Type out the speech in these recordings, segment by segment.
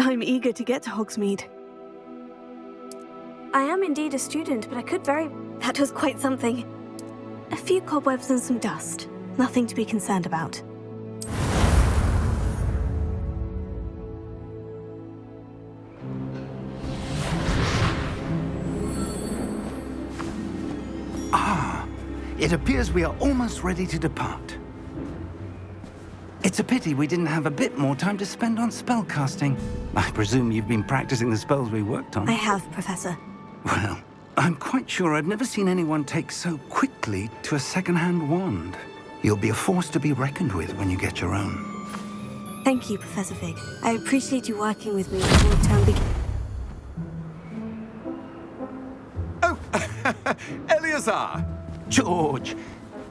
I'm eager to get to Hogsmeade. I am indeed a student, but I could very... That was quite something. A few cobwebs and some dust. Nothing to be concerned about. It appears we are almost ready to depart. It's a pity we didn't have a bit more time to spend on spellcasting. I presume you've been practicing the spells we worked on. I have, Professor. Well, I'm quite sure I've never seen anyone take so quickly to a second-hand wand. You'll be a force to be reckoned with when you get your own. Thank you, Professor Fig. I appreciate you working with me before the term begins. Oh, Eleazar! George!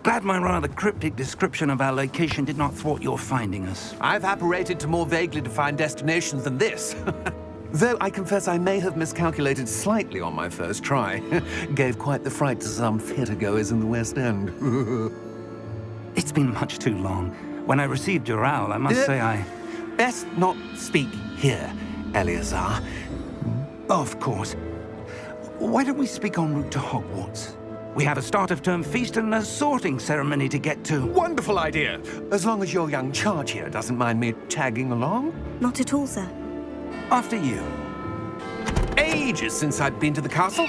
Glad my rather cryptic description of our location did not thwart your finding us. I've apparated to more vaguely defined destinations than this. Though I confess I may have miscalculated slightly on my first try. Gave quite the fright to some theatre-goers in the West End. It's been much too long. When I received your owl, I must say I... Best not speak here, Eleazar. Of course. Why don't we speak en route to Hogwarts? We have a start-of-term feast and a sorting ceremony to get to. Wonderful idea! As long as your young charge here doesn't mind me tagging along. Not at all, sir. After you. Ages since I'd been to the castle.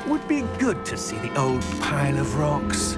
Would be good to see the old pile of rocks.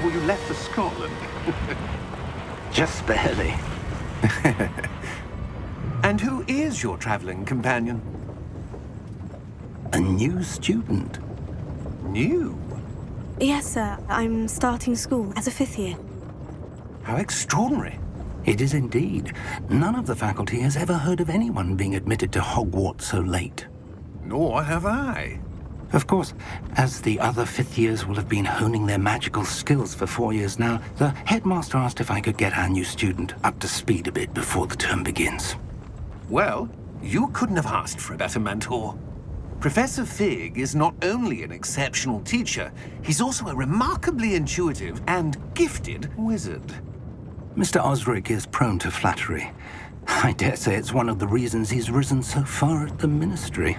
before you left for Scotland. Just barely. And who is your traveling companion? A new student. New? Yes, sir. I'm starting school as a 5th year. How extraordinary. It is indeed. None of the faculty has ever heard of anyone being admitted to Hogwarts so late. Nor have I. Of course, as the other 5th years will have been honing their magical skills for 4 years now, the headmaster asked if I could get our new student up to speed a bit before the term begins. Well, you couldn't have asked for a better mentor. Professor Fig is not only an exceptional teacher, he's also a remarkably intuitive and gifted wizard. Mr. Osric is prone to flattery. I dare say it's one of the reasons he's risen so far at the Ministry.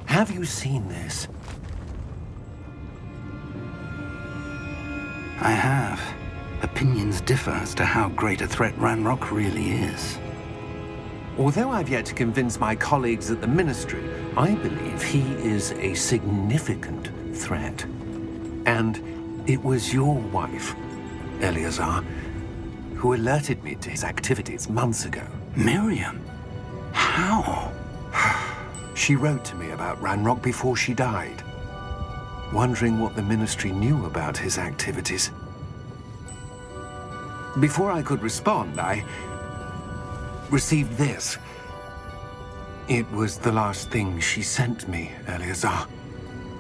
Have you seen this? I have. Opinions differ as to how great a threat Ranrock really is. Although I've yet to convince my colleagues at the Ministry, I believe he is a significant threat. And it was your wife, Eleazar, who alerted me to his activities months ago. Miriam? How? She wrote to me about Ranrock before she died, wondering what the Ministry knew about his activities. Before I could respond, I received this. It was the last thing she sent me, Eleazar.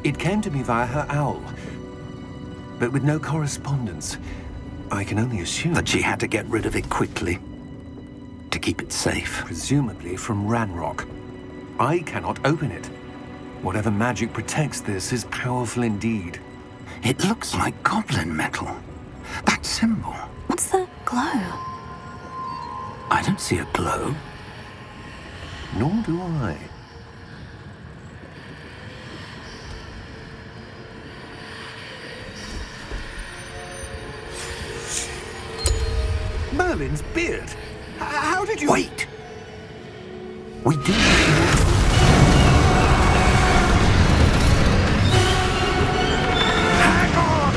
It came to me via her owl, but with no correspondence. I can only assume That she had to get rid of it quickly to keep it safe. presumably from Ranrock. I cannot open it. Whatever magic protects this is powerful indeed. It looks like goblin metal. That symbol. What's the glow? I don't see a glow. Nor do I. Merlin's beard. How did you... Wait! We do. Hang on!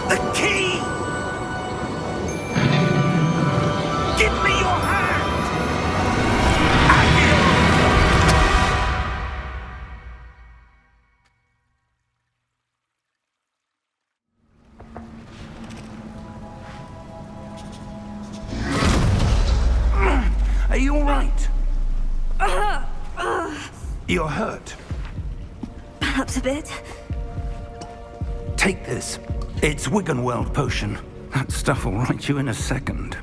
The key! Give me your hand! Are you all right? You're hurt. Perhaps a bit. Take this. It's Wiggenweld potion. That stuff will right you in a second.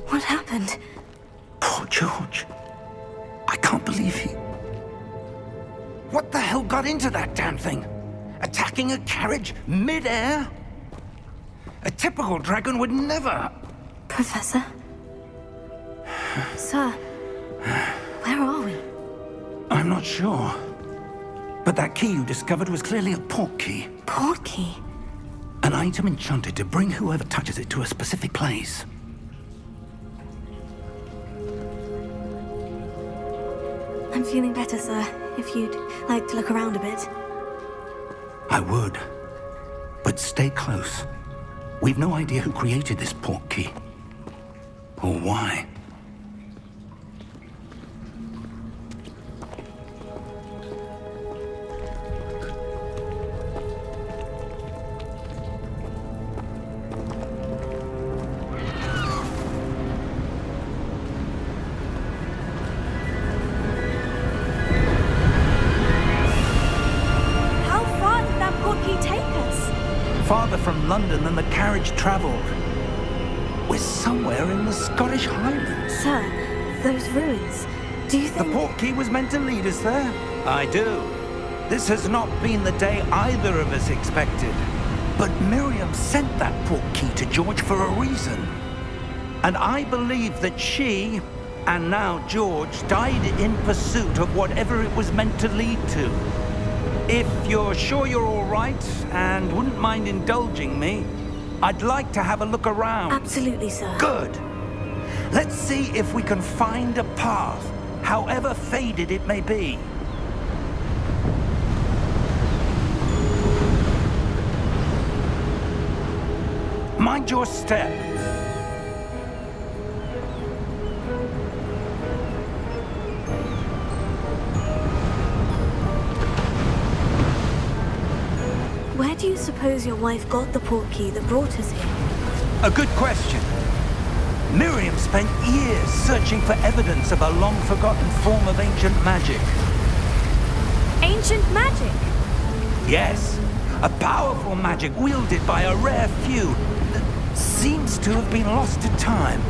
What happened? Poor George. I can't believe he... What the hell got into that damn thing? Attacking a carriage mid-air? A typical dragon would never... Professor? Sir, where are we? I'm not sure. But that key you discovered was clearly a port key. Port key? An item enchanted to bring whoever touches it to a specific place. I'm feeling better, sir. If you'd like to look around a bit. I would. But stay close. We've no idea who created this port key. Or why. How far further from London than the carriage travelled. We're somewhere in the Scottish Highlands. Sir, those ruins, do you The think... portkey was meant to lead us there? I do. This has not been the day either of us expected. But Miriam sent that portkey to George for a reason. And I believe that she, and now George, died in pursuit of whatever it was meant to lead to. If you're sure you're all right and wouldn't mind indulging me, I'd like to have a look around. Absolutely, sir. Good. Let's see if we can find a path, however faded it may be. Mind your step. Where do you suppose your wife got the portkey that brought us here? A good question. Miriam spent years searching for evidence of a long-forgotten form of ancient magic. Ancient magic? Yes, a powerful magic wielded by a rare few that seems to have been lost to time.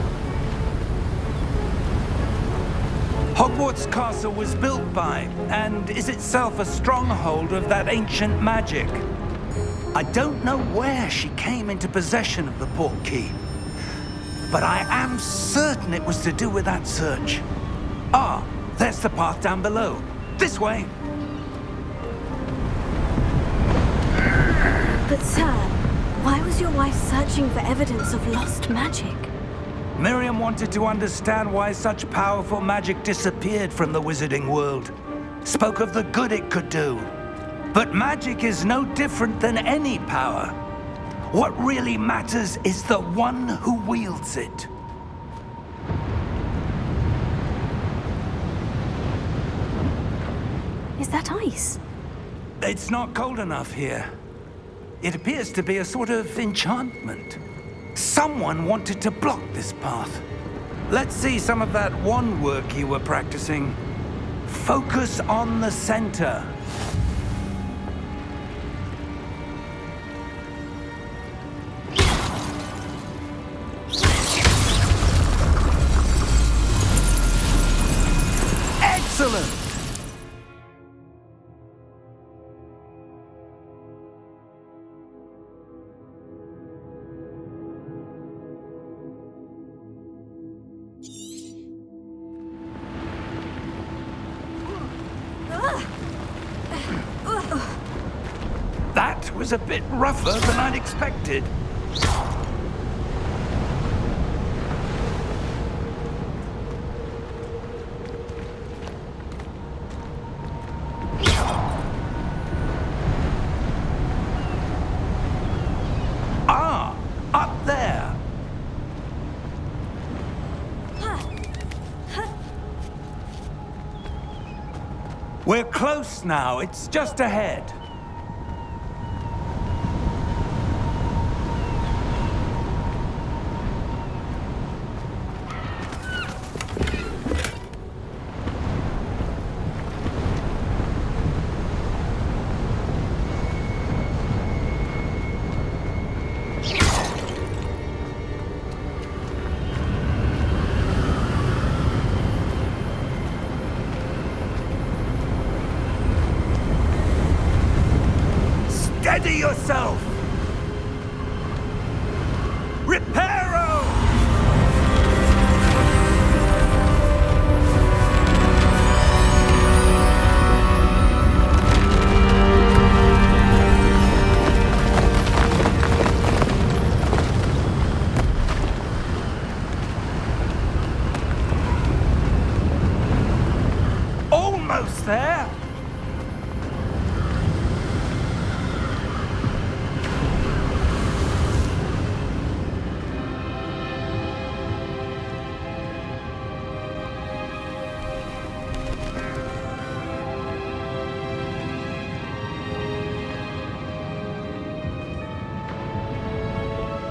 Hogwarts Castle was built by, and is itself a stronghold of that ancient magic. I don't know where she came into possession of the portkey, but I am certain it was to do with that search. Ah, there's the path down below. This way. But sir, why was your wife searching for evidence of lost magic? Miriam wanted to understand why such powerful magic disappeared from the wizarding world. Spoke of the good it could do. But magic is no different than any power. What really matters is the one who wields it. Is that ice? It's not cold enough here. It appears to be a sort of enchantment. Someone wanted to block this path. Let's see some of that wand work you were practicing. Focus on the center. Excellent! That was a bit rougher than I'd expected. Ah, up there. We're close now. It's just ahead. Steady yourself! Reparo! Almost there!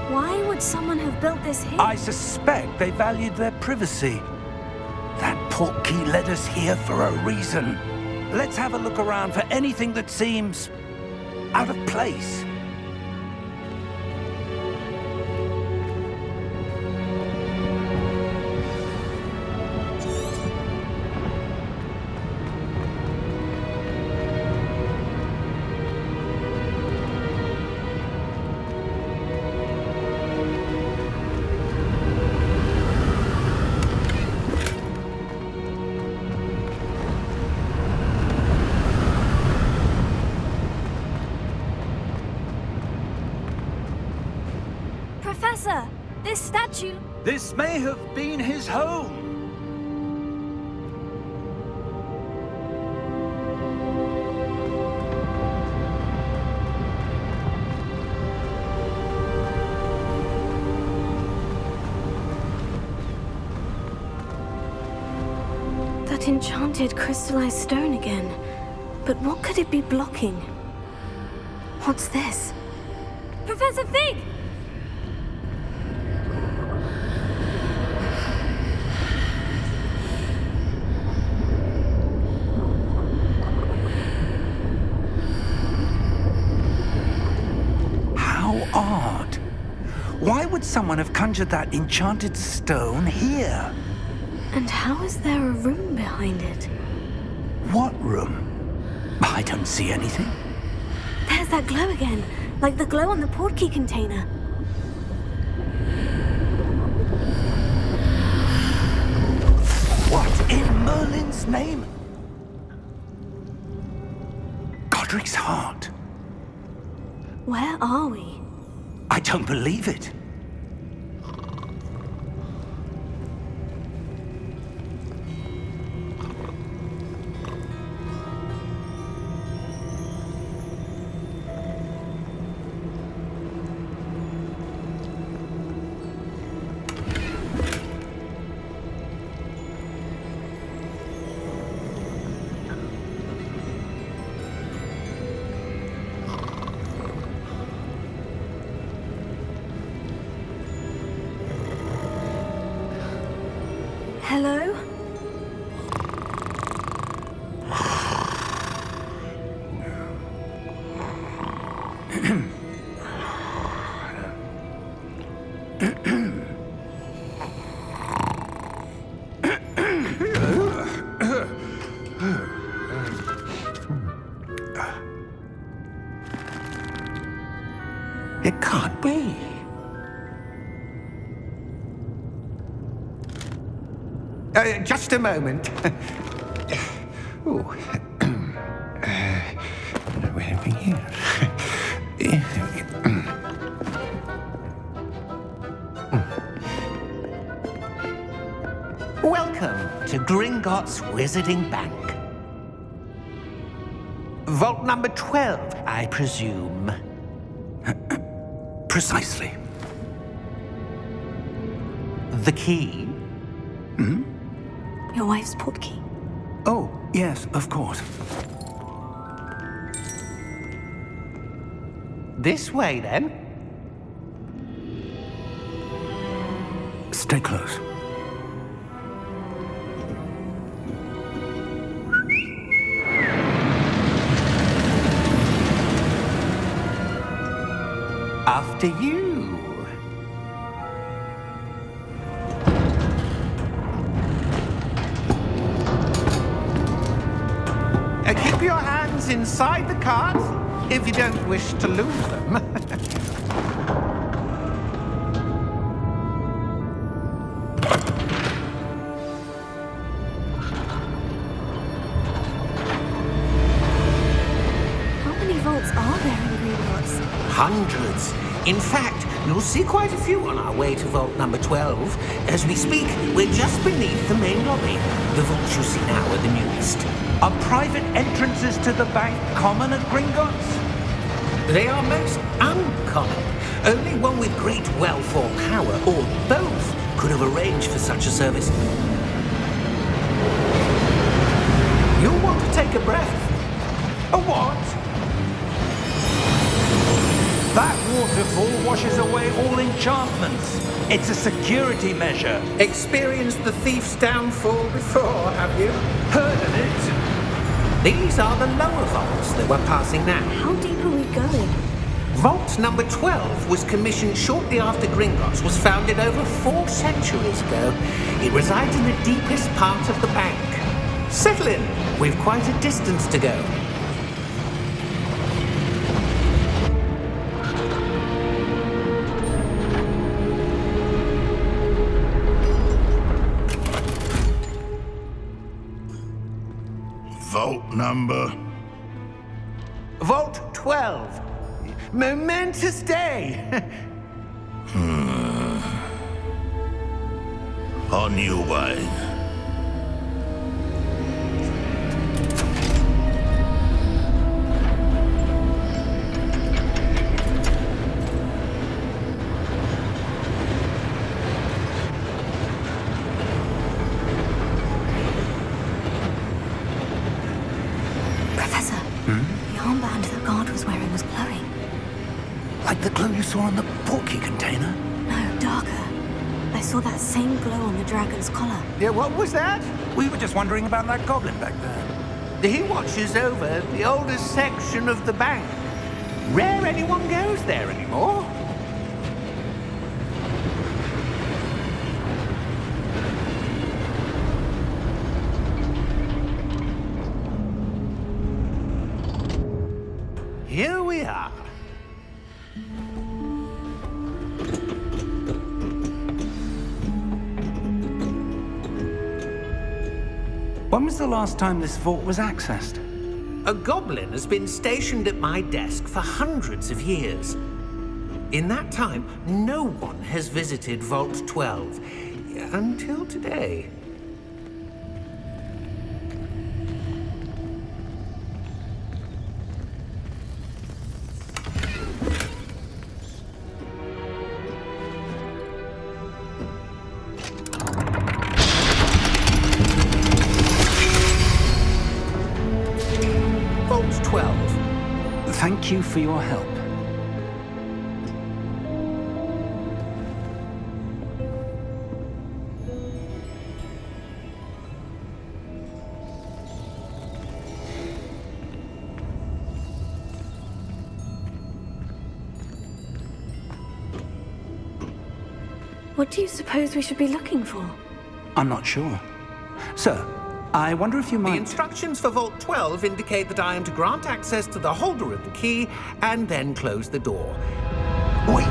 Why would someone have built this here? I suspect they valued their privacy. That portkey led us here for a reason. Let's have a look around for anything that seems out of place. you... This may have been his home. That enchanted crystallized stone again. But what could it be blocking? What's this? Professor Fig! How odd. Why would someone have conjured that enchanted stone here? And how is there a room behind it? What room? I don't see anything. There's that glow again, like the glow on the portkey container. What in Merlin's name? Godric's heart. Where are we? I don't believe it. Hello? It can't be. Just a moment. Oh. Where are we here? Welcome to Gringotts Wizarding Bank. Vault number 12, I presume. Precisely. The key? Your wife's portkey. Oh, yes, of course. This way, then. Stay close. After you. Keep your hands inside the cart if you don't wish to lose them. How many vaults are there in Gringotts? Hundreds. In fact, you'll see quite a few on our way to vault number 12. As we speak, we're just beneath the main lobby. The vaults you see now are the newest. Are private entrances to the bank common at Gringotts? They are most uncommon. Only one with great wealth or power, or both, could have arranged for such a service. You'll want to take a breath. A what? That waterfall washes away all enchantments. It's a security measure. Experienced the thief's downfall before, have you? Heard of it? These are the lower vaults that we're passing now. How deep are we going? Vault number 12 was commissioned shortly after Gringotts was founded over 4 centuries ago. It resides in the deepest part of the bank. Settle in. We've quite a distance to go. Vault number? Vault 12. Momentous day. On your way. Professor, the armband the guard was wearing was glowing. Like the glow you saw on the porky container? No, darker. I saw that same glow on the dragon's collar. Yeah, what was that? We were just wondering about that goblin back there. He watches over the oldest section of the bank. Rare anyone goes there anymore. Here we are. When was the last time this vault was accessed? A goblin has been stationed at my desk for hundreds of years. In that time, no one has visited Vault 12 until today. Vault 12. Thank you for your help. What do you suppose we should be looking for? I'm not sure. Sir, I wonder if you The might... instructions for Vault 12 indicate that I am to grant access to the holder of the key and then close the door. Wait!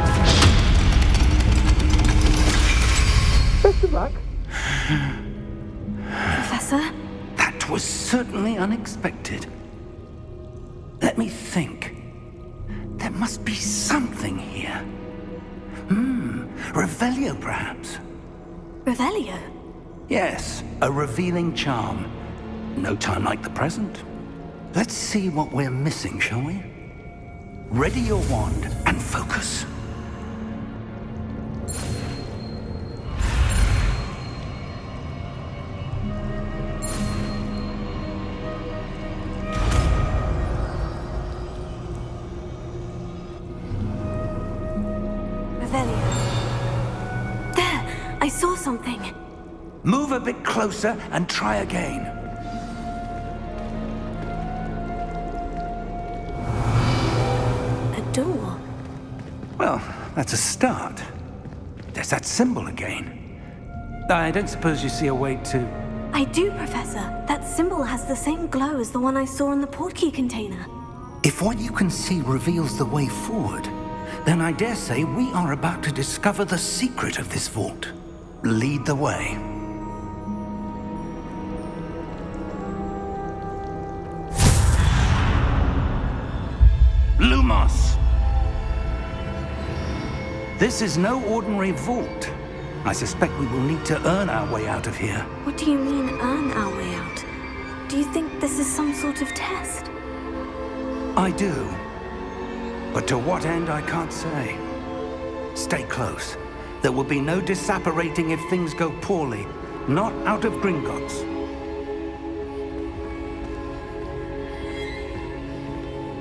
Best of luck. Professor? That was certainly unexpected. Let me think. There must be something here. Revelio, perhaps? Revelio? Yes, a revealing charm. No time like the present. Let's see what we're missing, shall we? Ready your wand and focus. Revelio. There! I saw something. Move a bit closer and try again. A door. Well, that's a start. There's that symbol again. I don't suppose you see a way to... I do, Professor. That symbol has the same glow as the one I saw in the portkey container. If what you can see reveals the way forward, then I dare say we are about to discover the secret of this vault. Lead the way. Lumos! This is no ordinary vault. I suspect we will need to earn our way out of here. What do you mean, earn our way out? Do you think this is some sort of test? I do. But to what end, I can't say. Stay close. There will be no disapparating if things go poorly. Not out of Gringotts.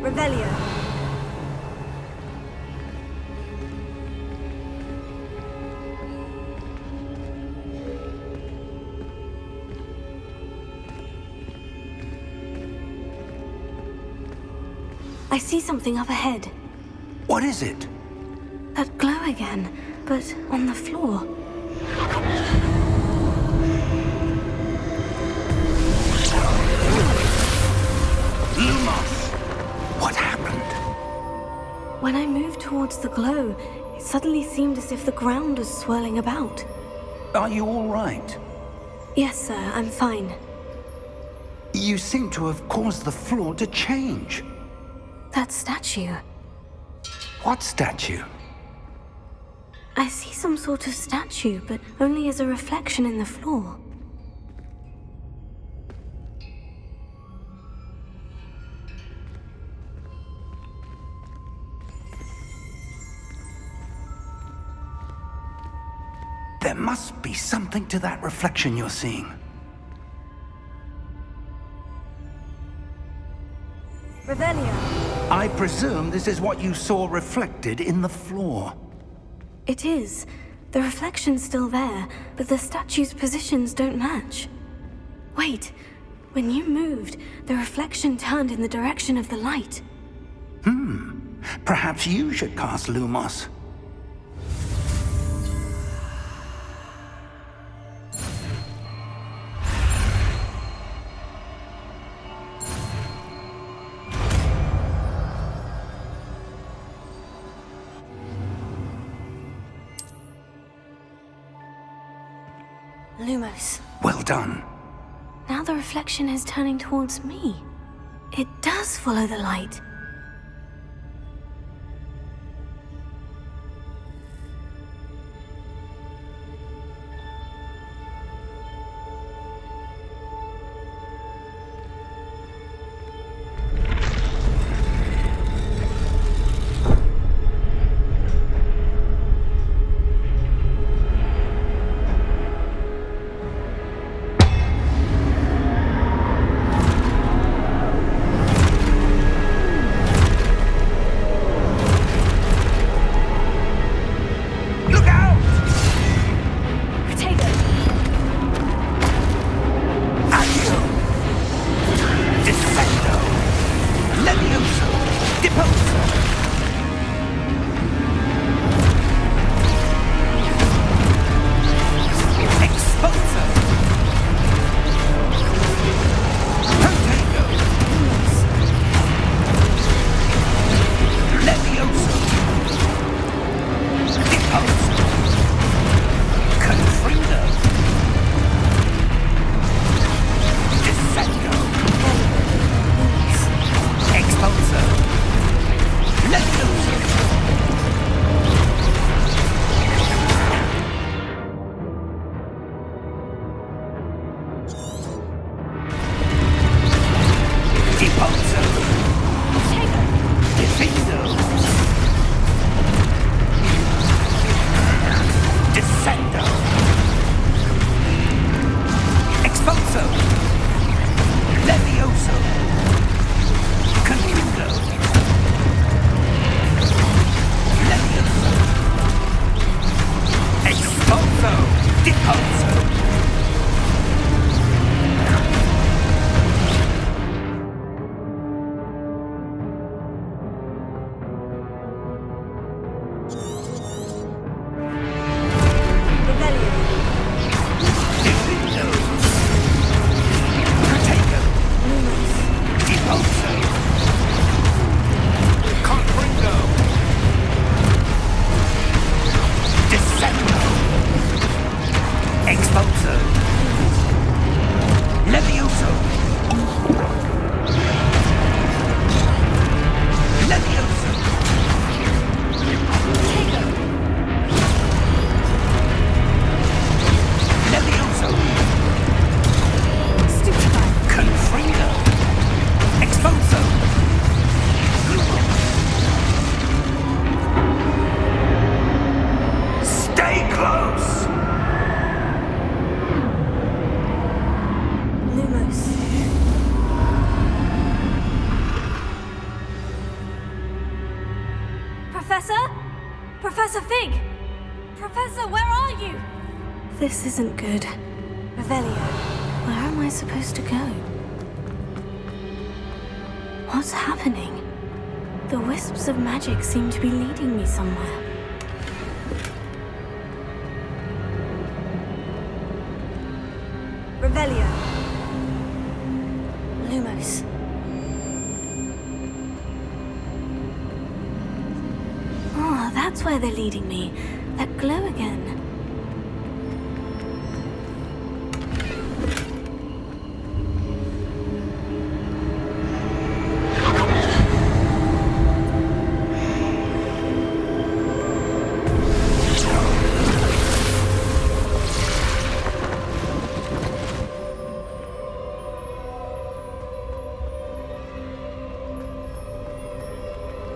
Revelio. I see something up ahead. What is it? That glow again, but on the floor. Lumos! What happened? When I moved towards the glow, it suddenly seemed as if the ground was swirling about. Are you all right? Yes, sir, I'm fine. You seem to have caused the floor to change. That statue. What statue? I see some sort of statue, but only as a reflection in the floor. There must be something to that reflection you're seeing. Revelio. I presume this is what you saw reflected in the floor. It is. The reflection's still there, but the statue's positions don't match. Wait, when you moved, the reflection turned in the direction of the light. Perhaps you should cast Lumos. Lumos. Well done. Now the reflection is turning towards me. It does follow the light. Professor Fig! Professor, where are you? This isn't good. Revelio. Where am I supposed to go? What's happening? The wisps of magic seem to be leading me somewhere. Revelio. Lumos. Oh, that's where they're leading me. That glow again.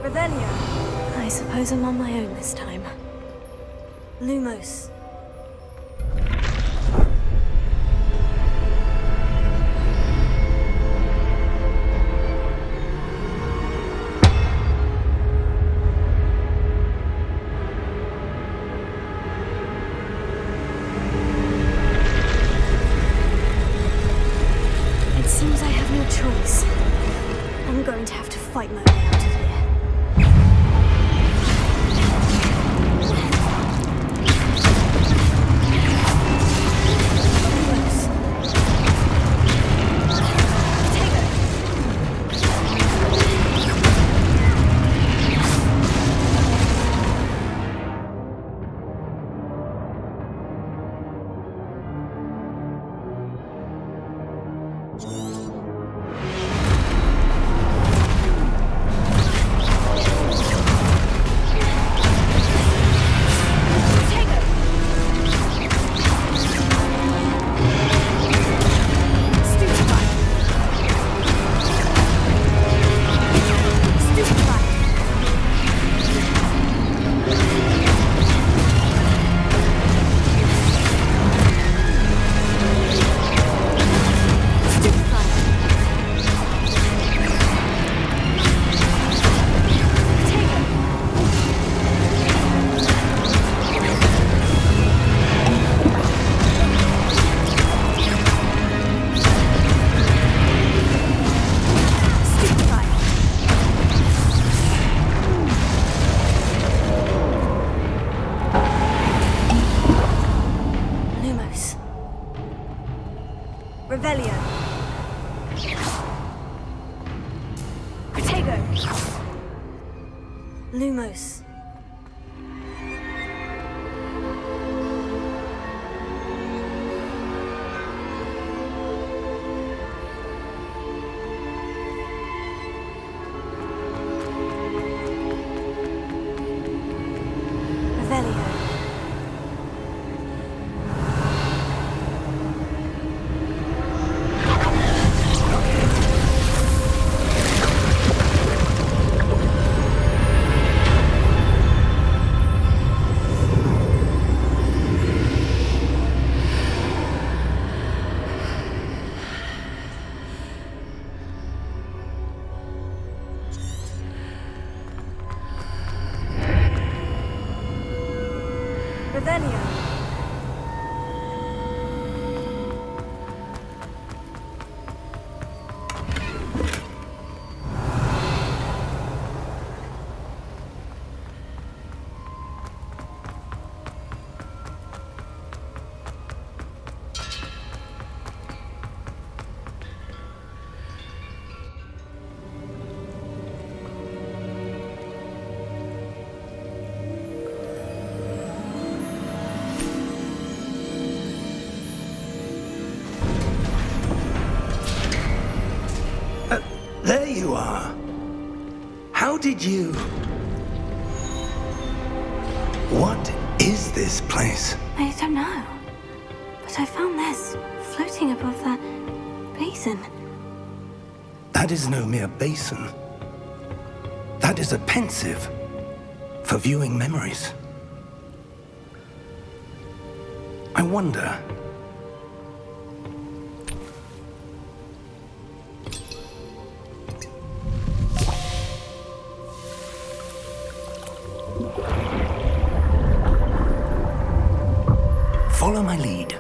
Revelio. I suppose I'm on my own this time. Lumos. It seems I have no choice. I'm going to have to fight my way out of here. Revelio. Protego. Lumos. Revelio. Revelio. There you are. How did you... What is this place? I don't know. But I found this floating above that basin. That is no mere basin. That is a pensive for viewing memories. I wonder... Follow my lead.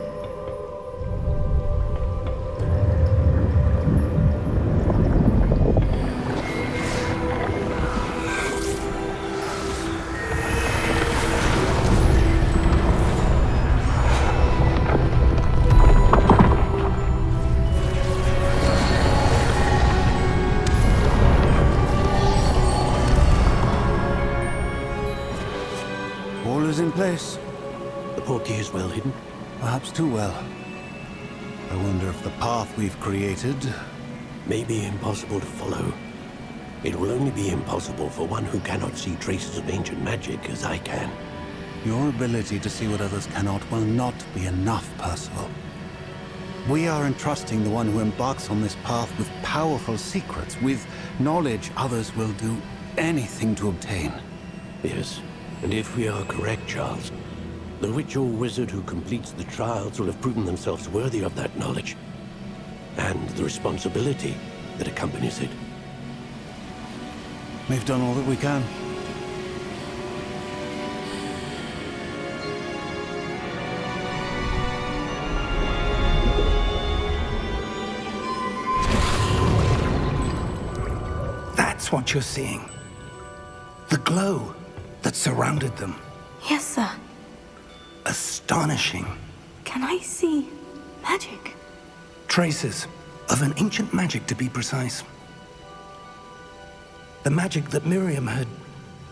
All is in place. The portkey is well hidden. Perhaps too well. I wonder if the path we've created... May be impossible to follow. It will only be impossible for one who cannot see traces of ancient magic as I can. Your ability to see what others cannot will not be enough, Percival. We are entrusting the one who embarks on this path with powerful secrets, with knowledge others will do anything to obtain. Yes, and if we are correct, Charles, the witch or wizard who completes the trials will have proven themselves worthy of that knowledge, and the responsibility that accompanies it. We've done all that we can. That's what you're seeing. The glow that surrounded them. Yes, sir. Astonishing. Can I see magic? Traces of an ancient magic, to be precise. The magic that Miriam had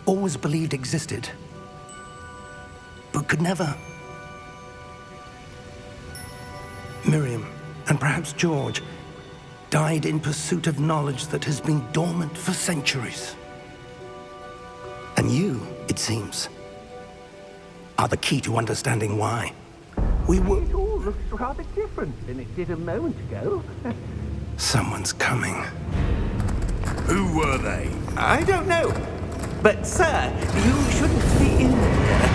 always believed existed, but could never. Miriam, and perhaps George, died in pursuit of knowledge that has been dormant for centuries. And you, it seems, are the key to understanding why. We were... It all looks rather different than it did a moment ago. Someone's coming. Who were they? I don't know. But, sir, you shouldn't be in here.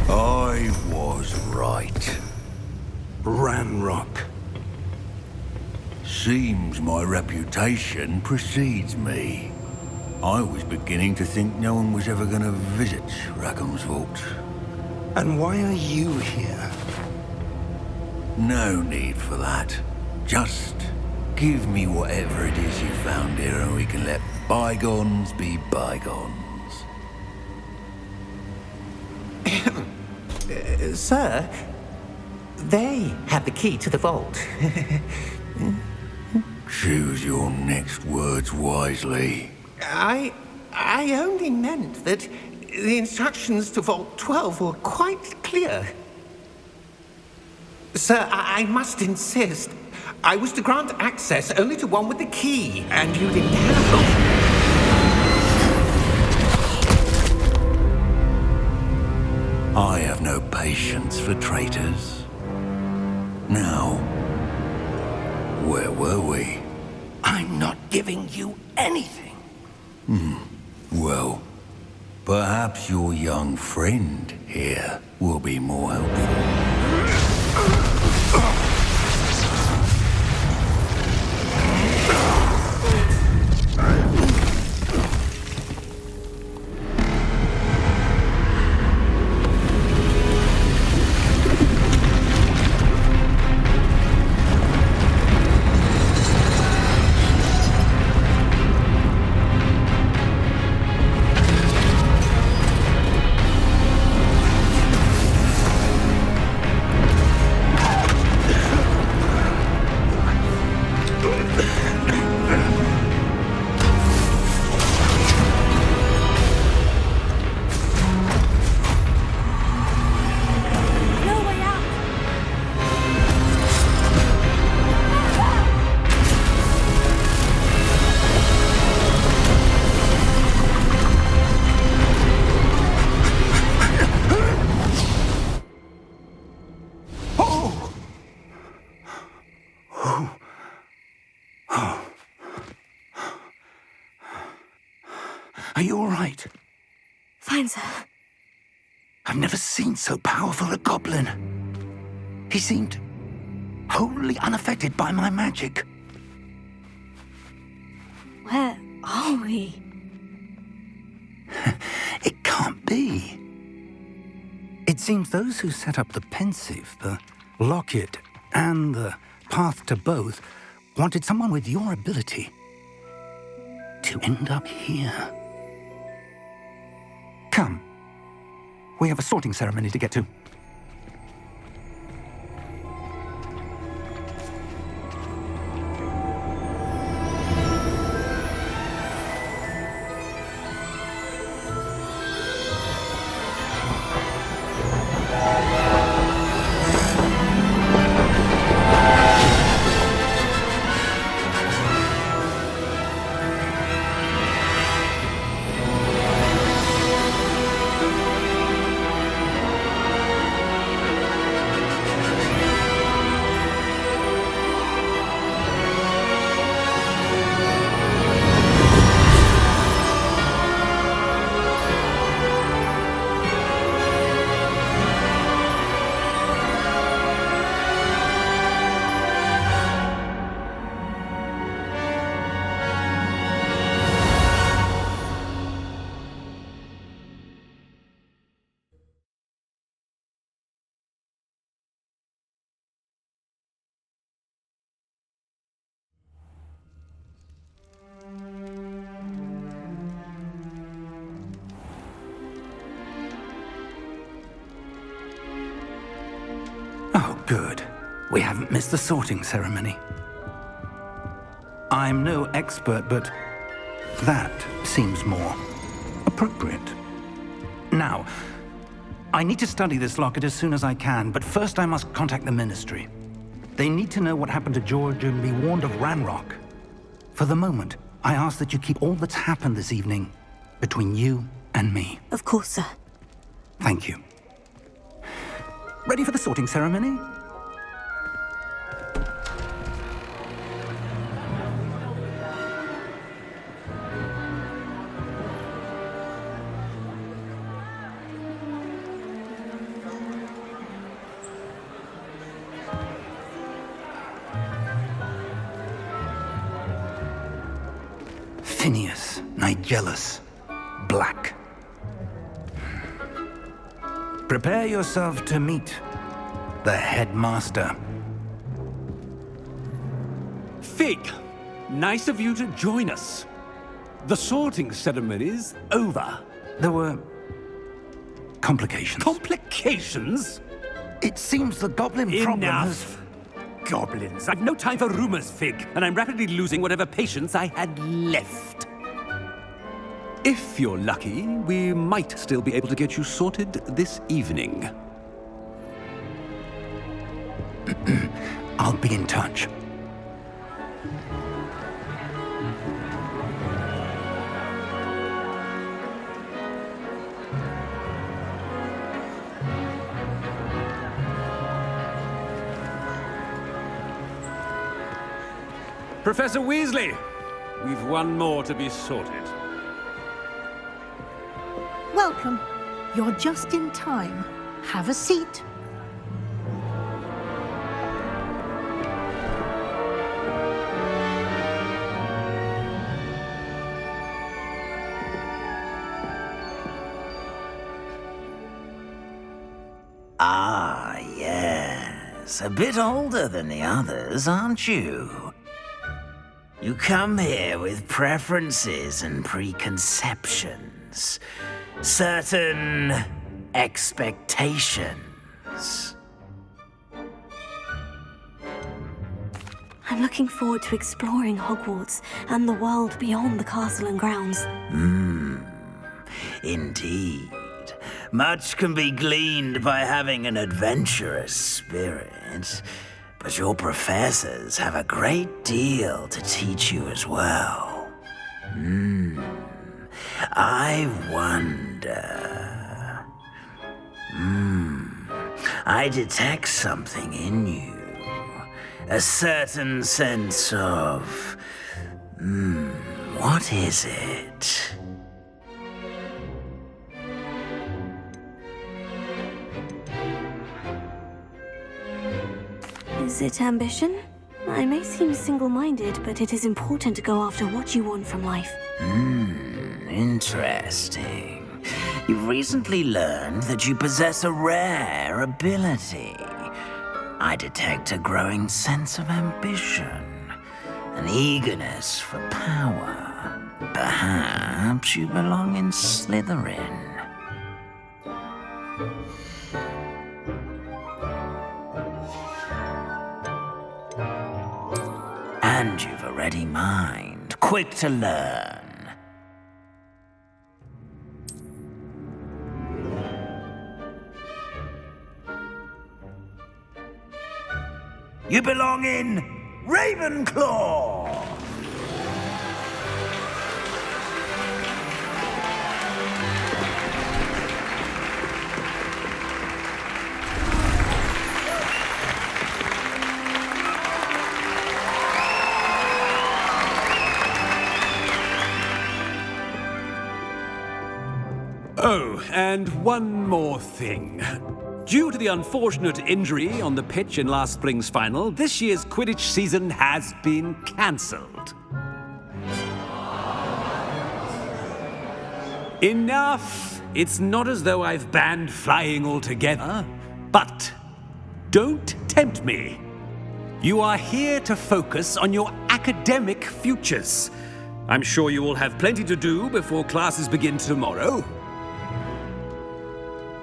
I was right. Ranrock. Seems my reputation precedes me. I was beginning to think no one was ever going to visit Rackham's vault. And why are you here? No need for that. Just give me whatever it is you found here and we can let bygones be bygones. Sir, they have the key to the vault. Choose your next words wisely. I only meant that the instructions to Vault 12 were quite clear. Sir, I must insist. I was to grant access only to one with the key, and you didn't have them. I have no patience for traitors. Now, where were we? I'm not giving you anything. Well, perhaps your young friend here will be more helpful. Are you all right? Fine, sir. I've never seen so powerful a goblin. He seemed wholly unaffected by my magic. Where are we? It can't be. It seems those who set up the pensive, the locket, and the path to both wanted someone with your ability to end up here. Come. We have a sorting ceremony to get to. Good. We haven't missed the sorting ceremony. I'm no expert, but that seems more appropriate. Now, I need to study this locket as soon as I can, but first I must contact the Ministry. They need to know what happened to George and be warned of Ranrock. For the moment, I ask that you keep all that's happened this evening between you and me. Of course, sir. Thank you. Ready for the sorting ceremony? Phineas, Nigellus, Black. Prepare yourself to meet the headmaster. Fig, nice of you to join us. The sorting ceremony's over. There were complications. Complications? It seems the goblin problem has... Enough! Goblins. I've no time for rumors, Fig, and I'm rapidly losing whatever patience I had left. If you're lucky, we might still be able to get you sorted this evening. I'll be in touch. Professor Weasley, we've one more to be sorted. Welcome. You're just in time. Have a seat. Ah, yes. A bit older than the others, aren't you? You come here with preferences and preconceptions. Certain expectations. I'm looking forward to exploring Hogwarts and the world beyond the castle and grounds. Indeed. Much can be gleaned by having an adventurous spirit, but your professors have a great deal to teach you as well. I wonder... I detect something in you. A certain sense of... what is it? Is it ambition? I may seem single-minded, but it is important to go after what you want from life. Interesting. You've recently learned that you possess a rare ability. I detect a growing sense of ambition, an eagerness for power. Perhaps you belong in Slytherin. And you've a ready mind, quick to learn. You belong in Ravenclaw! Oh, and one more thing. Due to the unfortunate injury on the pitch in last spring's final, this year's Quidditch season has been cancelled. Enough! It's not as though I've banned flying altogether, but don't tempt me. You are here to focus on your academic futures. I'm sure you will have plenty to do before classes begin tomorrow.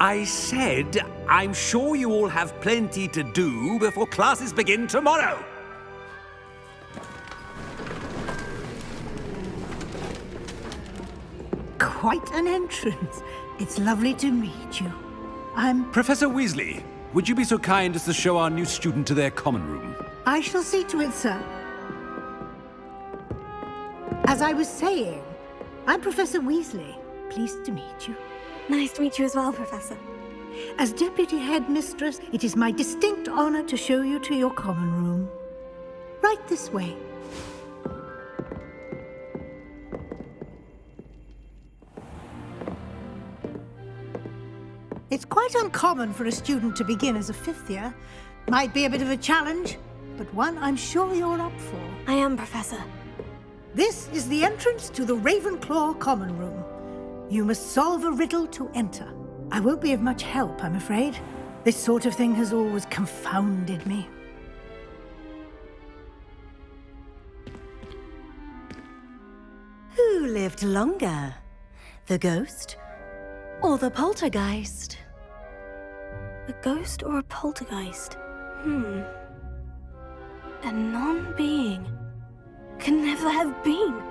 I said I'm sure you all have plenty to do before classes begin tomorrow. Quite an entrance. It's lovely to meet you. Professor Weasley, would you be so kind as to show our new student to their common room? I shall see to it, sir. As I was saying, I'm Professor Weasley. Pleased to meet you. Nice to meet you as well, Professor. As Deputy Headmistress, it is my distinct honor to show you to your common room. Right this way. It's quite uncommon for a student to begin as a fifth year. Might be a bit of a challenge, but one I'm sure you're up for. I am, Professor. This is the entrance to the Ravenclaw common room. You must solve a riddle to enter. I won't be of much help, I'm afraid. This sort of thing has always confounded me. Who lived longer? The ghost or the poltergeist? A ghost or a poltergeist? A non-being can never have been.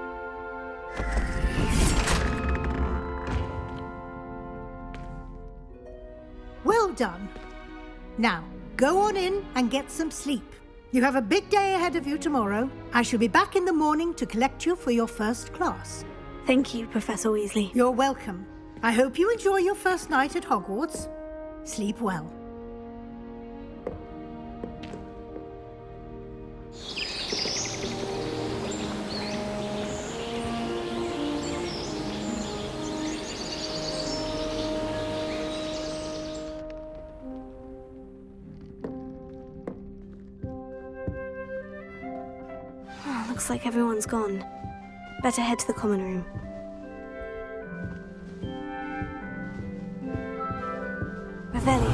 Well done. Now, go on in and get some sleep. You have a big day ahead of you tomorrow. I shall be back in the morning to collect you for your first class. Thank you, Professor Weasley. You're welcome. I hope you enjoy your first night at Hogwarts. Sleep well. Looks like everyone's gone. Better head to the common room. Revelio.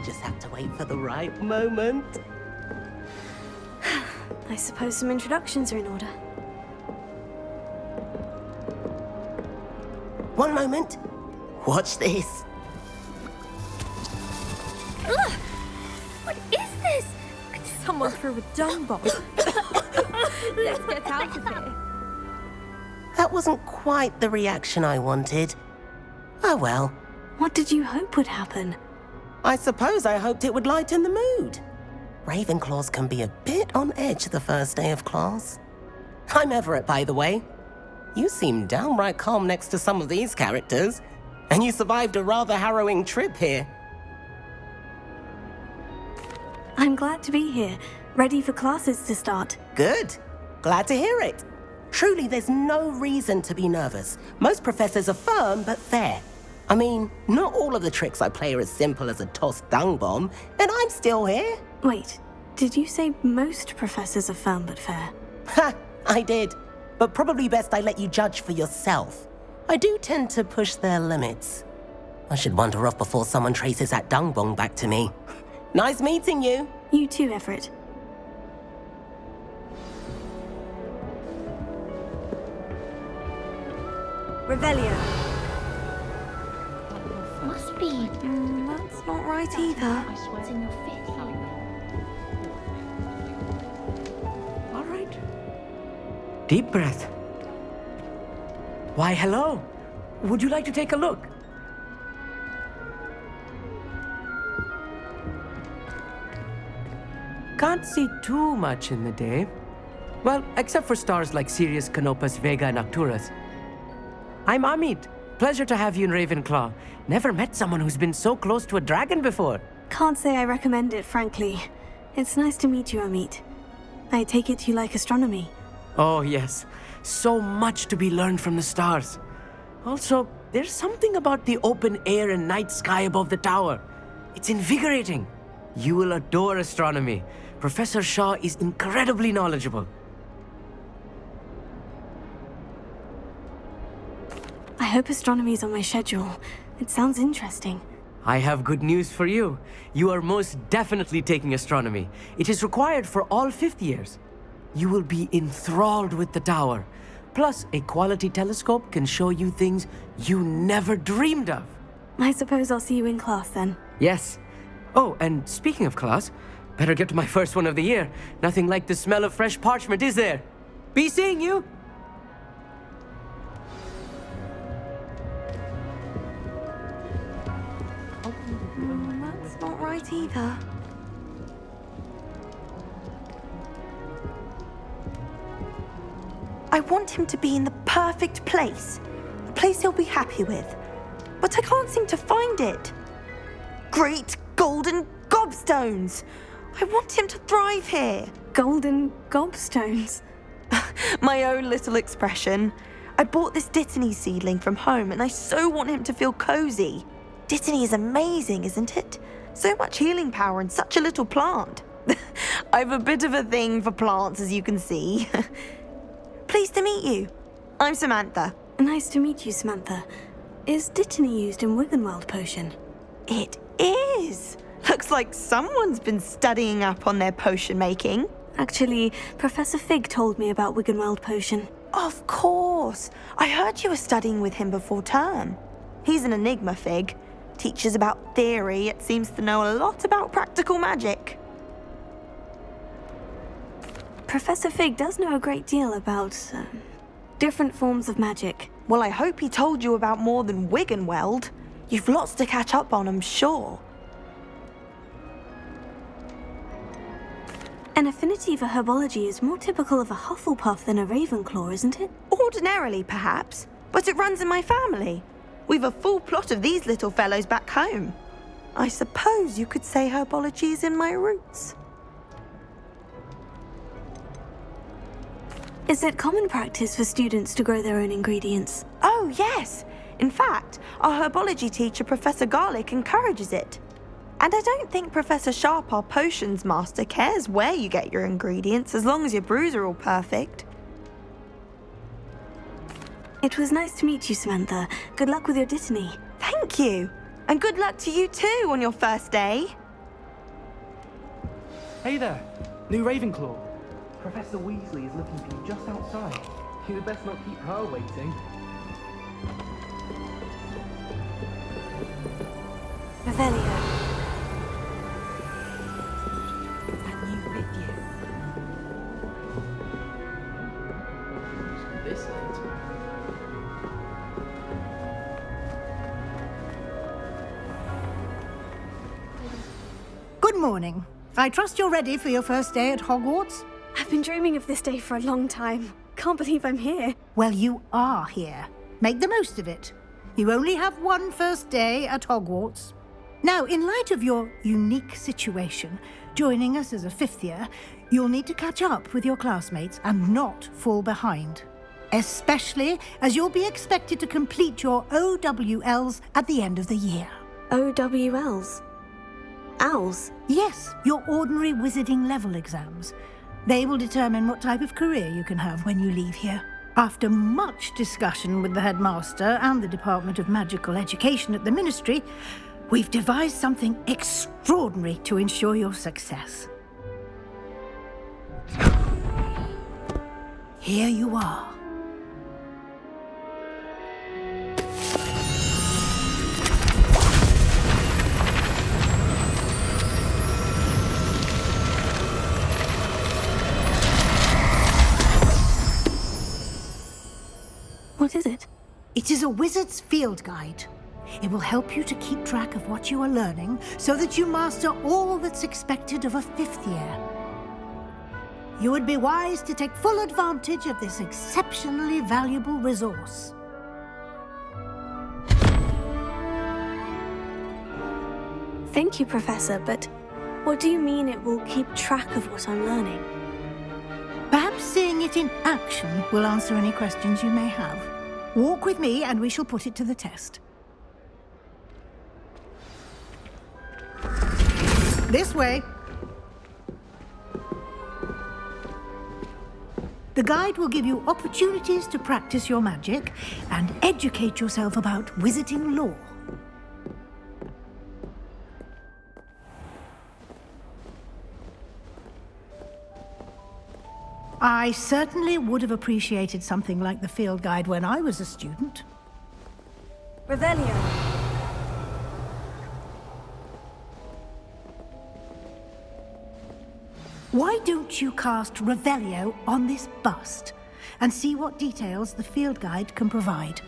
Just have to wait for the right moment. I suppose some introductions are in order. One moment. Watch this. Ugh! What is this? Someone threw a dung bomb. Let's get out of here. That wasn't quite the reaction I wanted. Oh well. What did you hope would happen? I suppose I hoped it would lighten the mood. Ravenclaws can be a bit on edge the first day of class. I'm Everett, by the way. You seem downright calm next to some of these characters, and you survived a rather harrowing trip here. I'm glad to be here, ready for classes to start. Good. Glad to hear it. Truly, there's no reason to be nervous. Most professors are firm but fair. I mean, not all of the tricks I play are as simple as a tossed dung bomb, and I'm still here. Wait, did you say most professors are firm but fair? Ha! I did. But probably best I let you judge for yourself. I do tend to push their limits. I should wander off before someone traces that dung bomb back to me. Nice meeting you. You too, Everett. Revelio. Must be. That's not right either. It's in your fifth year. All right. Deep breath. Why, hello. Would you like to take a look? Can't see too much in the day. Well, except for stars like Sirius, Canopus, Vega, and Arcturus. I'm Amit. Pleasure to have you in Ravenclaw. Never met someone who's been so close to a dragon before. Can't say I recommend it, frankly. It's nice to meet you, Amit. I take it you like astronomy. Oh, yes. So much to be learned from the stars. Also, there's something about the open air and night sky above the tower. It's invigorating. You will adore astronomy. Professor Shaw is incredibly knowledgeable. I hope astronomy's on my schedule. It sounds interesting. I have good news for you. You are most definitely taking astronomy. It is required for all fifth years. You will be enthralled with the tower. Plus, a quality telescope can show you things you never dreamed of. I suppose I'll see you in class then. Yes. Oh, and speaking of class, better get to my first one of the year. Nothing like the smell of fresh parchment, is there? Be seeing you! That's not right either. I want him to be in the perfect place. A place he'll be happy with. But I can't seem to find it. Great golden gobstones! I want him to thrive here. Golden gobstones? My own little expression. I bought this Dittany seedling from home and I so want him to feel cozy. Dittany is amazing, isn't it? So much healing power in such a little plant. I've a bit of a thing for plants, as you can see. Pleased to meet you. I'm Samantha. Nice to meet you, Samantha. Is Dittany used in Wiggenweld potion? It is. Looks like someone's been studying up on their potion making. Actually, Professor Fig told me about Wiggenweld potion. Of course. I heard you were studying with him before term. He's an enigma, Fig. Teaches about theory, yet seems to know a lot about practical magic. Professor Fig does know a great deal about different forms of magic. Well, I hope he told you about more than Wiggenweld. You've lots to catch up on, I'm sure. An affinity for herbology is more typical of a Hufflepuff than a Ravenclaw, isn't it? Ordinarily, perhaps, but it runs in my family. We've a full plot of these little fellows back home. I suppose you could say herbology is in my roots. Is it common practice for students to grow their own ingredients? Oh, yes. In fact, our herbology teacher, Professor Garlick, encourages it. And I don't think Professor Sharp, our potions master, cares where you get your ingredients as long as your brews are all perfect. It was nice to meet you, Samantha. Good luck with your Dittany. Thank you. And good luck to you too on your first day. Hey there, new Ravenclaw. Professor Weasley is looking for you just outside. You'd best not keep her waiting. Revelio. And you with you. This late? Good morning. I trust you're ready for your first day at Hogwarts? I've been dreaming of this day for a long time. Can't believe I'm here. Well, you are here. Make the most of it. You only have one first day at Hogwarts. Now, in light of your unique situation, joining us as a fifth year, you'll need to catch up with your classmates and not fall behind. Especially as you'll be expected to complete your OWLs at the end of the year. OWLs? Owls? Yes, your ordinary wizarding level exams. They will determine what type of career you can have when you leave here. After much discussion with the headmaster and the Department of Magical Education at the Ministry, we've devised something extraordinary to ensure your success. Here you are. What is it? It is a wizard's field guide. It will help you to keep track of what you are learning so that you master all that's expected of a fifth year. You would be wise to take full advantage of this exceptionally valuable resource. Thank you, Professor, but what do you mean it will keep track of what I'm learning? Perhaps seeing it in action will answer any questions you may have. Walk with me and we shall put it to the test. This way. The guide will give you opportunities to practice your magic and educate yourself about wizarding lore. I certainly would have appreciated something like the field guide when I was a student. Revelio. Why don't you cast Revelio on this bust and see what details the field guide can provide?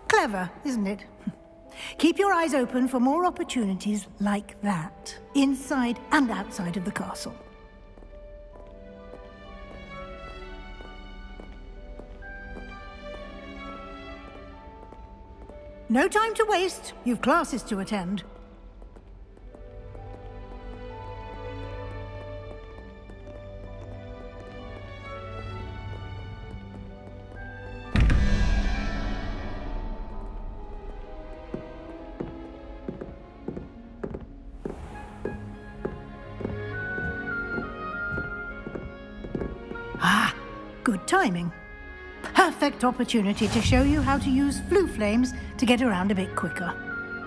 Clever, isn't it? Keep your eyes open for more opportunities like that, inside and outside of the castle. No time to waste. You've classes to attend. Ah, good timing. Perfect opportunity to show you how to use flue flames to get around a bit quicker.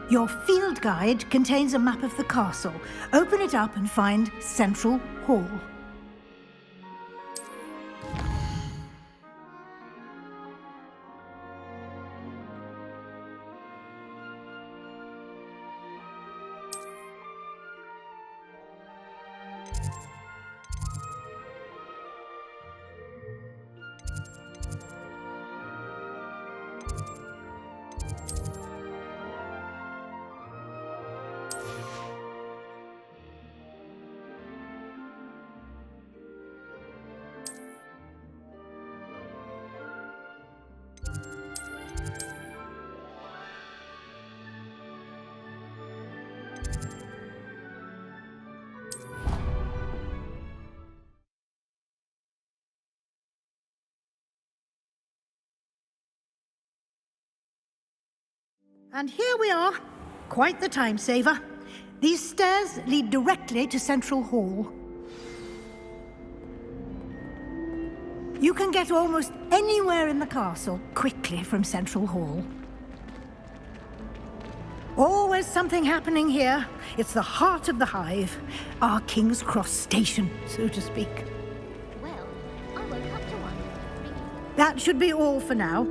Your field guide contains a map of the castle. Open it up and find Central Hall. And here we are. Quite the time saver. These stairs lead directly to Central Hall. You can get almost anywhere in the castle quickly from Central Hall. Always something happening here. It's the heart of the hive. Our King's Cross station, so to speak. Well, I woke up to one. That should be all for now.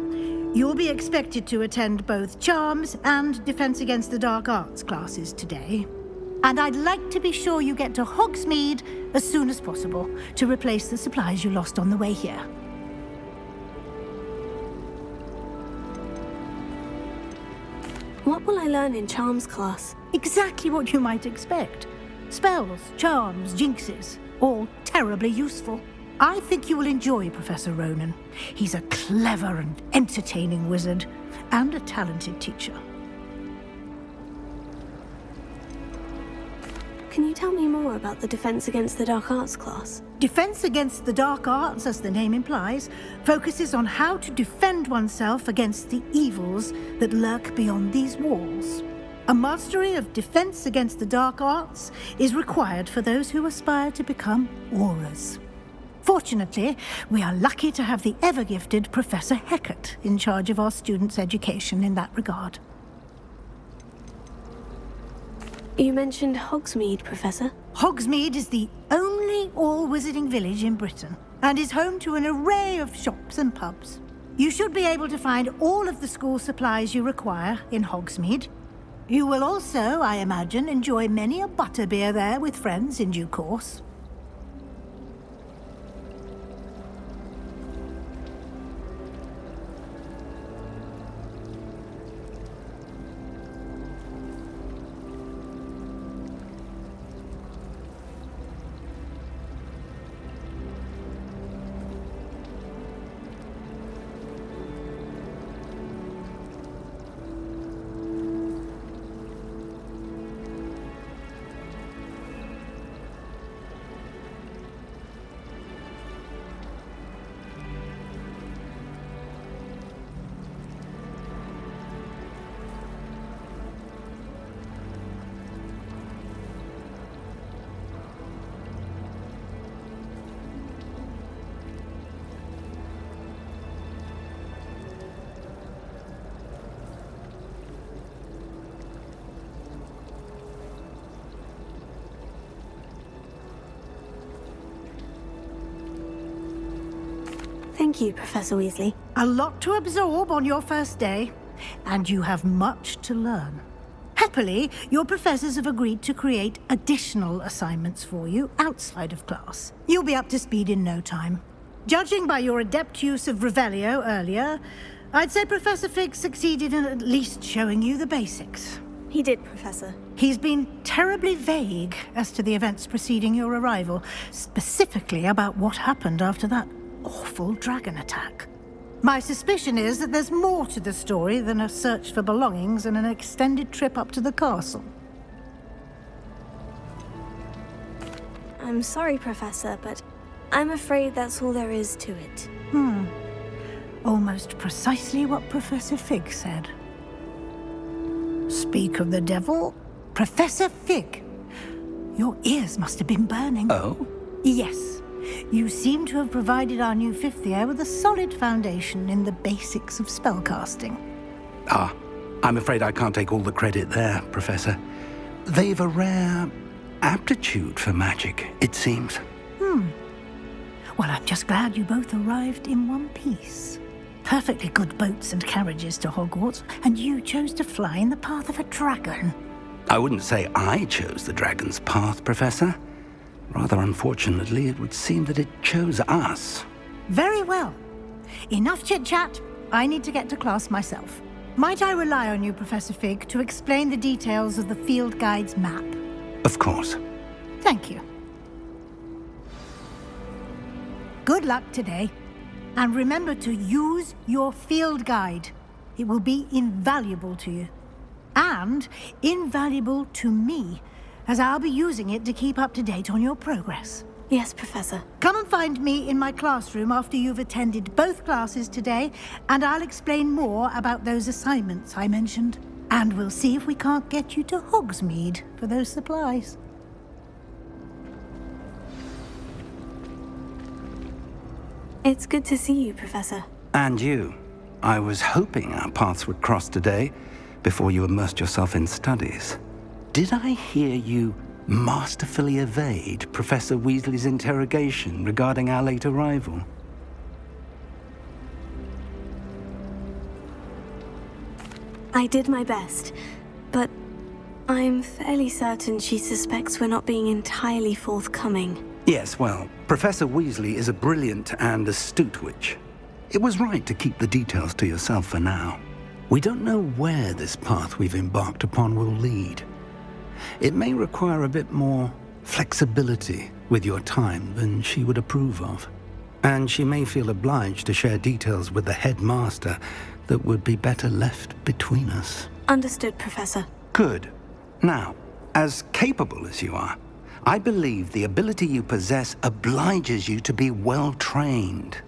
You'll be expected to attend both Charms and Defense Against the Dark Arts classes today. And I'd like to be sure you get to Hogsmeade as soon as possible to replace the supplies you lost on the way here. What will I learn in Charms class? Exactly what you might expect. Spells, charms, jinxes, all terribly useful. I think you will enjoy Professor Ronan. He's a clever and entertaining wizard, and a talented teacher. Can you tell me more about the Defense Against the Dark Arts class? Defense Against the Dark Arts, as the name implies, focuses on how to defend oneself against the evils that lurk beyond these walls. A mastery of Defense Against the Dark Arts is required for those who aspire to become Aurors. Fortunately, we are lucky to have the ever-gifted Professor Hecat in charge of our students' education in that regard. You mentioned Hogsmeade, Professor. Hogsmeade is the only all-wizarding village in Britain and is home to an array of shops and pubs. You should be able to find all of the school supplies you require in Hogsmeade. You will also, I imagine, enjoy many a butterbeer there with friends in due course. Thank you, Professor Weasley. A lot to absorb on your first day, and you have much to learn. Happily, your professors have agreed to create additional assignments for you outside of class. You'll be up to speed in no time. Judging by your adept use of Revelio earlier, I'd say Professor Fig succeeded in at least showing you the basics. He did, Professor. He's been terribly vague as to the events preceding your arrival, specifically about what happened after that awful dragon attack. My suspicion is that there's more to the story than a search for belongings and an extended trip up to the castle. I'm sorry, Professor, but I'm afraid that's all there is to it. Almost precisely what Professor Fig said. Speak of the devil, Professor Fig. Your ears must have been burning. Oh? Yes. You seem to have provided our new fifth year with a solid foundation in the basics of spellcasting. Ah, I'm afraid I can't take all the credit there, Professor. They've a rare aptitude for magic, it seems. Well, I'm just glad you both arrived in one piece. Perfectly good boats and carriages to Hogwarts, and you chose to fly in the path of a dragon. I wouldn't say I chose the dragon's path, Professor. Rather unfortunately, it would seem that it chose us. Very well. Enough chit-chat. I need to get to class myself. Might I rely on you, Professor Fig, to explain the details of the field guide's map? Of course. Thank you. Good luck today. And remember to use your field guide. It will be invaluable to you. And invaluable to me, as I'll be using it to keep up to date on your progress. Yes, Professor. Come and find me in my classroom after you've attended both classes today, and I'll explain more about those assignments I mentioned. And we'll see if we can't get you to Hogsmeade for those supplies. It's good to see you, Professor. And you. I was hoping our paths would cross today, before you immersed yourself in studies. Did I hear you masterfully evade Professor Weasley's interrogation regarding our late arrival? I did my best, but I'm fairly certain she suspects we're not being entirely forthcoming. Yes, well, Professor Weasley is a brilliant and astute witch. It was right to keep the details to yourself for now. We don't know where this path we've embarked upon will lead. It may require a bit more flexibility with your time than she would approve of. And she may feel obliged to share details with the headmaster that would be better left between us. Understood, Professor. Good. Now, as capable as you are, I believe the ability you possess obliges you to be well trained.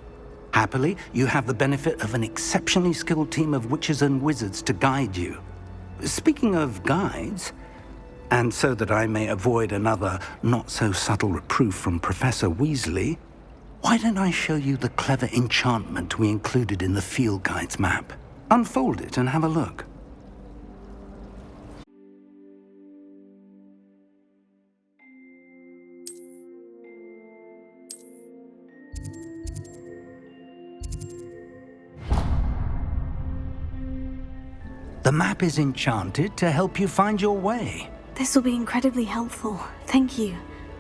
Happily, you have the benefit of an exceptionally skilled team of witches and wizards to guide you. Speaking of guides, and so that I may avoid another not-so-subtle reproof from Professor Weasley, why don't I show you the clever enchantment we included in the field guide's map? Unfold it and have a look. The map is enchanted to help you find your way. This will be incredibly helpful. Thank you.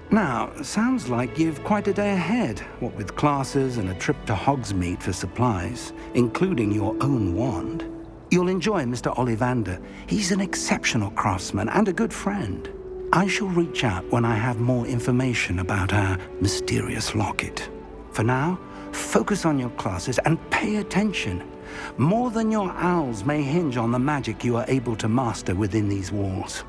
Now, sounds like you've quite a day ahead, what with classes and a trip to Hogsmeade for supplies, including your own wand. You'll enjoy Mr. Ollivander. He's an exceptional craftsman and a good friend. I shall reach out when I have more information about our mysterious locket. For now, focus on your classes and pay attention. More than your owls may hinge on the magic you are able to master within these walls.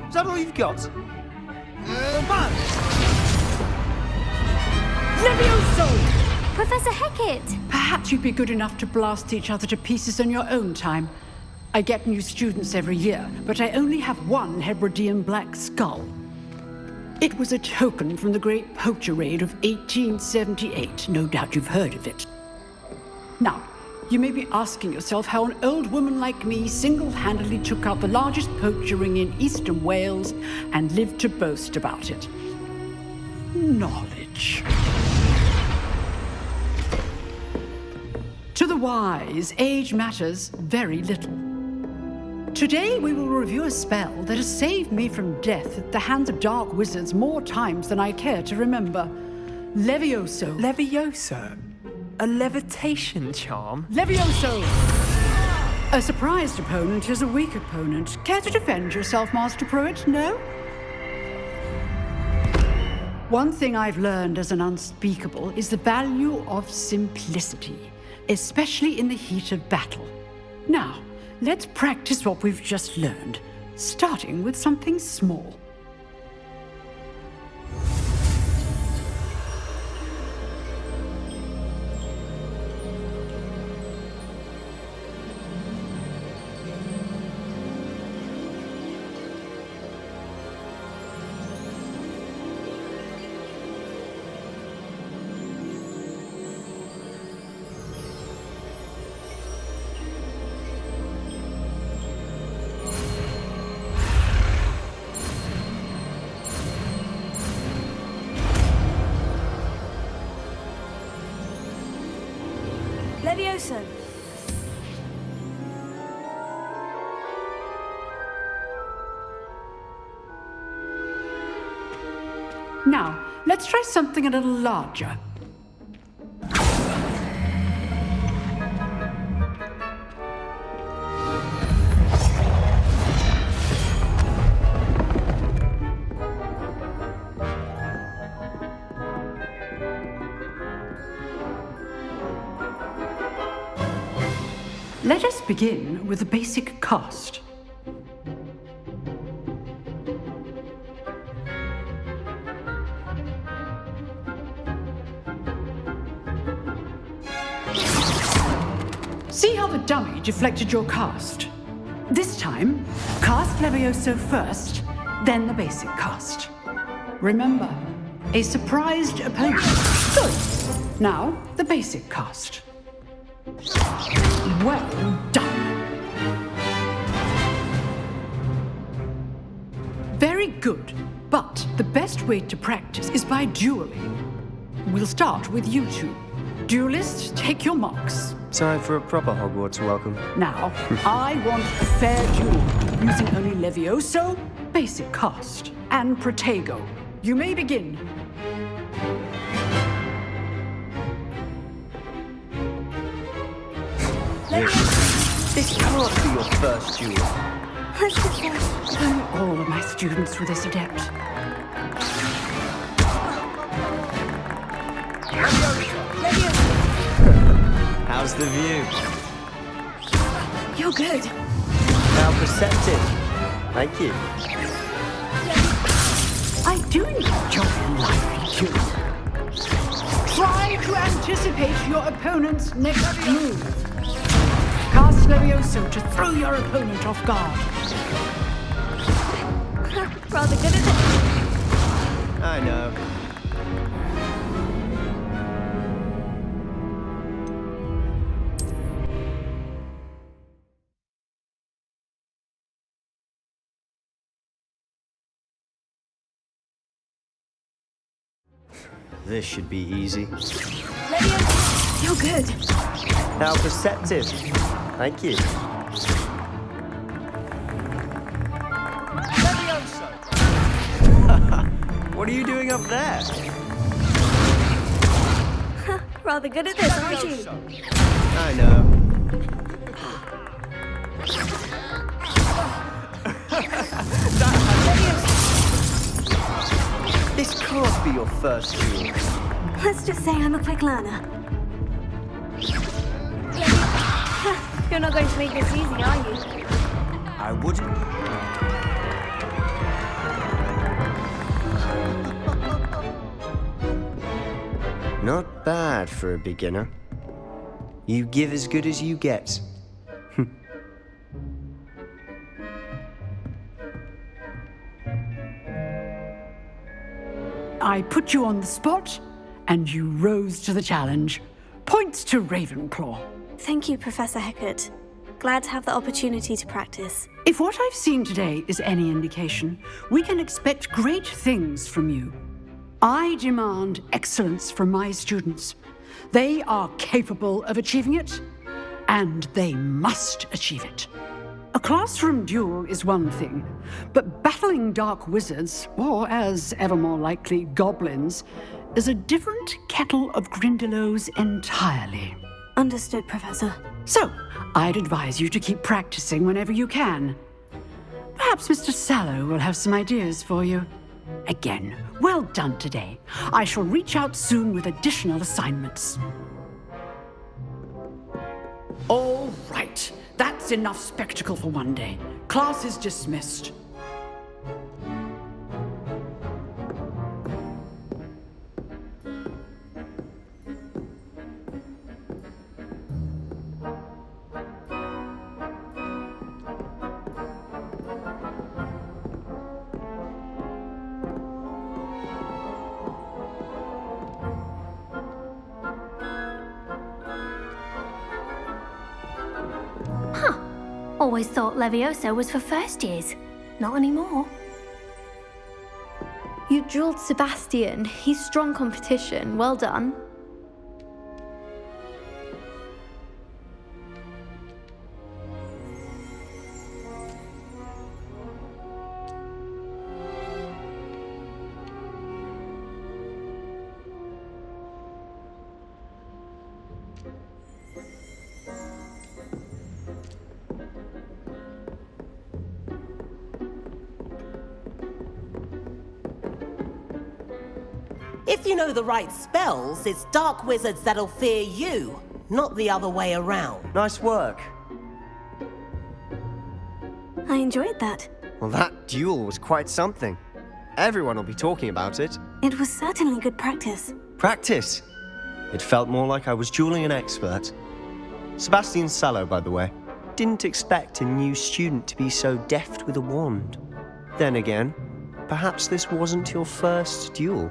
Is that all you've got? Levioso! Professor Hecat! Perhaps you'd be good enough to blast each other to pieces in your own time. I get new students every year, but I only have one Hebridean black skull. It was a token from the Great Poacher Raid of 1878. No doubt you've heard of it. Now, you may be asking yourself how an old woman like me single-handedly took out the largest poacher ring in eastern Wales and lived to boast about it. Knowledge. To the wise, age matters very little. Today we will review a spell that has saved me from death at the hands of dark wizards more times than I care to remember. Levioso. Levioso? A levitation charm? Levioso! A surprised opponent is a weak opponent. Care to defend yourself, Master Pruitt? No? One thing I've learned as an unspeakable is the value of simplicity, especially in the heat of battle. Now, let's practice what we've just learned, starting with something small. Levioso! Now, let's try something a little larger. Let us begin with the basic cast. See how the dummy deflected your cast? This time, cast Levioso first, then the basic cast. Remember, a surprised opponent. Good. Now, the basic cast. Well done. Very good, but the best way to practice is by dueling. We'll start with you two. Duelists, take your marks. Time for a proper Hogwarts welcome. Now, I want a fair duel, using only Levioso, basic cast, and Protego. You may begin. This can't be your first duel. All of my students were this adept. How's the view? You're good. How perceptive. Thank you. I do enjoy life, duel. Try to anticipate your opponent's next move. Cast Levioso to throw your opponent off guard. Rather good at it. I know. This should be easy. Levioso, you're good. How perceptive. Thank you. Levioso. What are you doing up there? Rather good at this, aren't you? I know. This can't be your first duel. Let's just say I'm a quick learner. You're not going to make this easy, are you? I wouldn't. Not bad for a beginner. You give as good as you get. I put you on the spot, and you rose to the challenge. Points to Ravenclaw. Thank you, Professor Hecat. Glad to have the opportunity to practice. If what I've seen today is any indication, we can expect great things from you. I demand excellence from my students. They are capable of achieving it, and they must achieve it. A classroom duel is one thing, but battling dark wizards, or as ever more likely, goblins, is a different kettle of Grindylows entirely. Understood, Professor. So, I'd advise you to keep practicing whenever you can. Perhaps Mr. Sallow will have some ideas for you. Again, well done today. I shall reach out soon with additional assignments. All right. That's enough spectacle for one day. Class is dismissed. Always thought Levioso was for first years. Not anymore. You drilled Sebastian. He's strong competition. Well done. If you know the right spells, it's dark wizards that'll fear you, not the other way around. Nice work. I enjoyed that. Well, that duel was quite something. Everyone will be talking about it. It was certainly good practice. Practice? It felt more like I was dueling an expert. Sebastian Sallow, by the way. Didn't expect a new student to be so deft with a wand. Then again, perhaps this wasn't your first duel.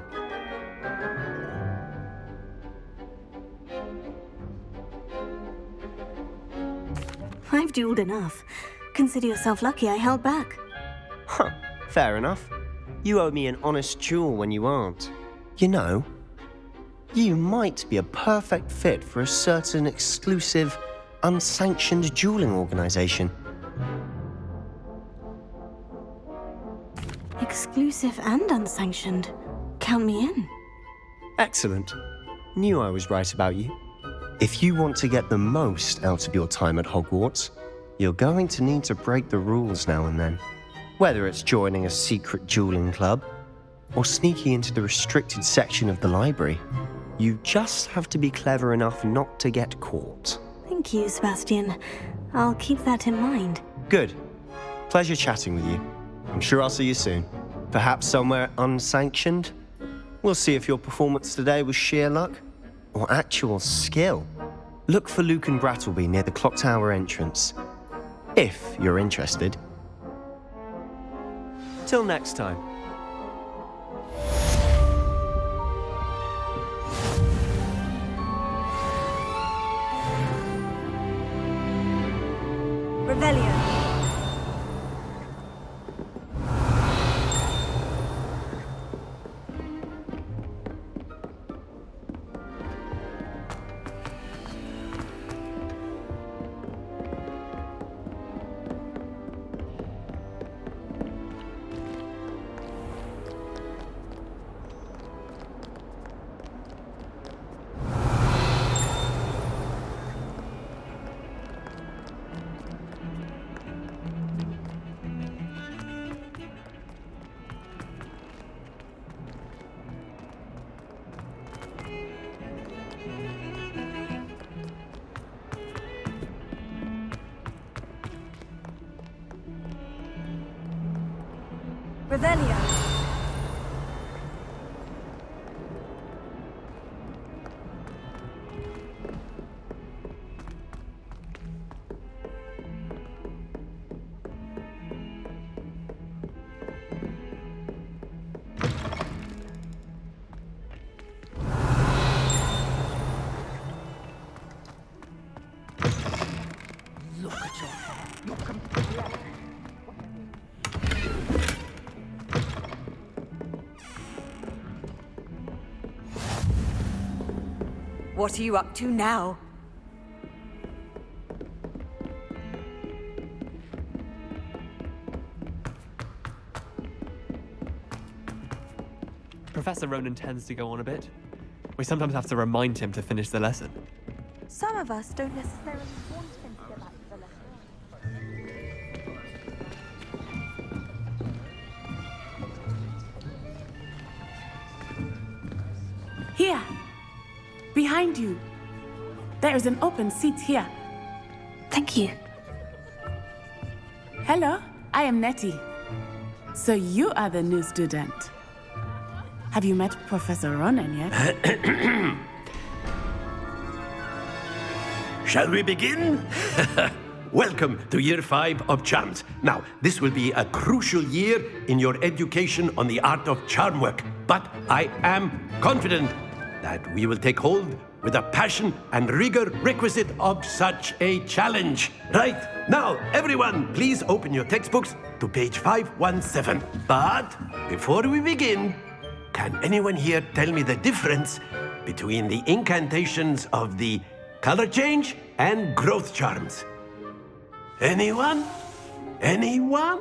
I've dueled enough. Consider yourself lucky I held back. Huh, fair enough. You owe me an honest duel when you aren't. You know, you might be a perfect fit for a certain exclusive, unsanctioned dueling organization. Exclusive and unsanctioned. Count me in. Excellent. Knew I was right about you. If you want to get the most out of your time at Hogwarts, you're going to need to break the rules now and then. Whether it's joining a secret dueling club, or sneaking into the restricted section of the library, you just have to be clever enough not to get caught. Thank you, Sebastian. I'll keep that in mind. Good. Pleasure chatting with you. I'm sure I'll see you soon. Perhaps somewhere unsanctioned? We'll see if your performance today was sheer luck or actual skill. Look for Luke and Brattleby near the clock tower entrance, if you're interested. Till next time. Revelio. Revelio. Look at your hair. You're completely... What are you up to now? Professor Ronan tends to go on a bit. We sometimes have to remind him to finish the lesson. Some of us don't necessarily want him to get back to the lesson. Here! Behind you! There is an open seat here. Thank you. Hello, I am Nettie. So you are the new student. Have you met Professor Ronan yet? Shall we begin? Welcome to Year 5 of Charms. Now, this will be a crucial year in your education on the art of charm work, but I am confident that we will take hold with the passion and rigor requisite of such a challenge. Right, now, everyone, please open your textbooks to page 517. But before we begin, can anyone here tell me the difference between the incantations of the color change and growth charms? Anyone? Anyone?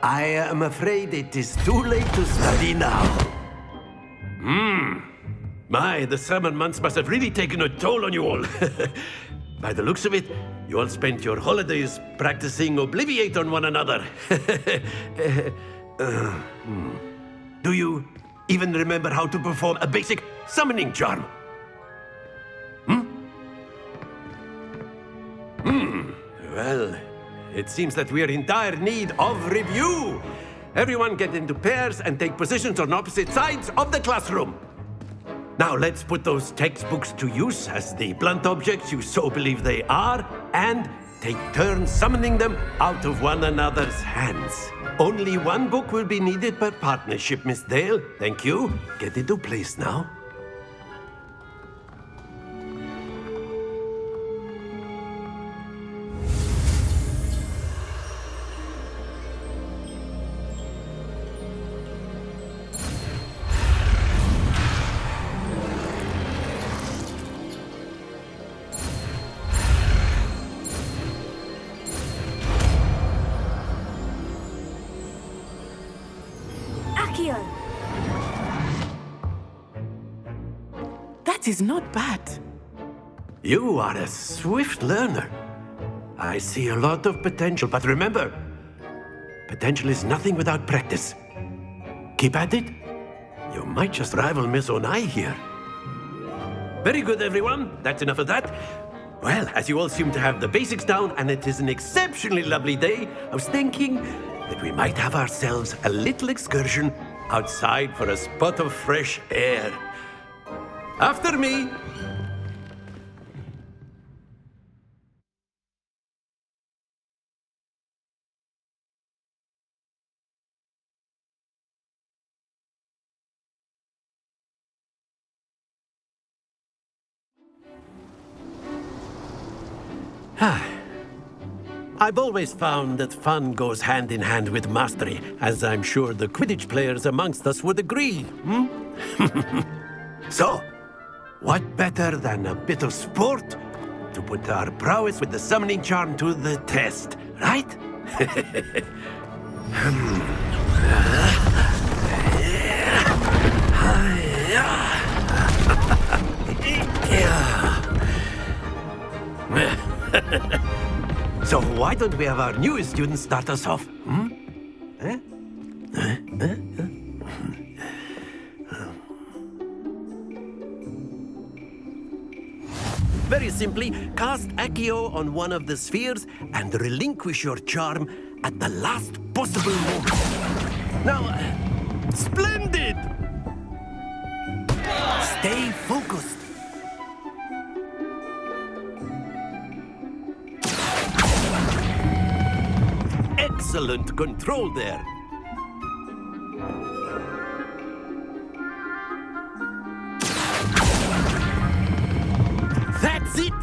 I am afraid it is too late to study now. My, the summer months must have really taken a toll on you all. By the looks of it, you all spent your holidays practicing Obliviate on one another. Do you even remember how to perform a basic summoning charm? Well, it seems that we are in dire need of review. Everyone get into pairs and take positions on opposite sides of the classroom. Now let's put those textbooks to use as the blunt objects you so believe they are, and take turns summoning them out of one another's hands. Only one book will be needed per partnership, Miss Dale. Thank you. Get into place now. That is not bad. You are a swift learner. I see a lot of potential, but remember, potential is nothing without practice. Keep at it. You might just rival Miss Onai here. Very good, everyone. That's enough of that. Well, as you all seem to have the basics down, and it is an exceptionally lovely day, I was thinking that we might have ourselves a little excursion outside for a spot of fresh air. After me. I've always found that fun goes hand in hand with mastery, as I'm sure the Quidditch players amongst us would agree. So, what better than a bit of sport to put our prowess with the summoning charm to the test, right? So why don't we have our newest student start us off? Very simply, cast Accio on one of the spheres and relinquish your charm at the last possible moment. Now, splendid! Stay focused. Excellent control there. That's it!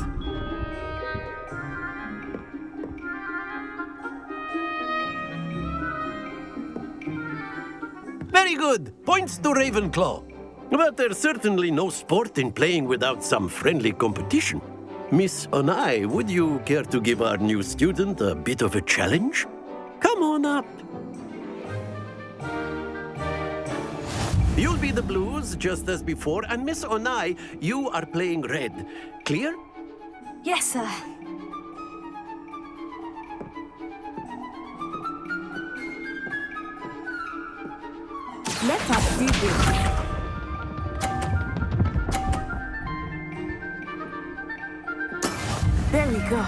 Very good. Points to Ravenclaw. But there's certainly no sport in playing without some friendly competition. Miss Onai, would you care to give our new student a bit of a challenge? Come on up. You'll be the blues, just as before, and Miss Onai, you are playing red. Clear? Yes, sir. Let us do this. There we go.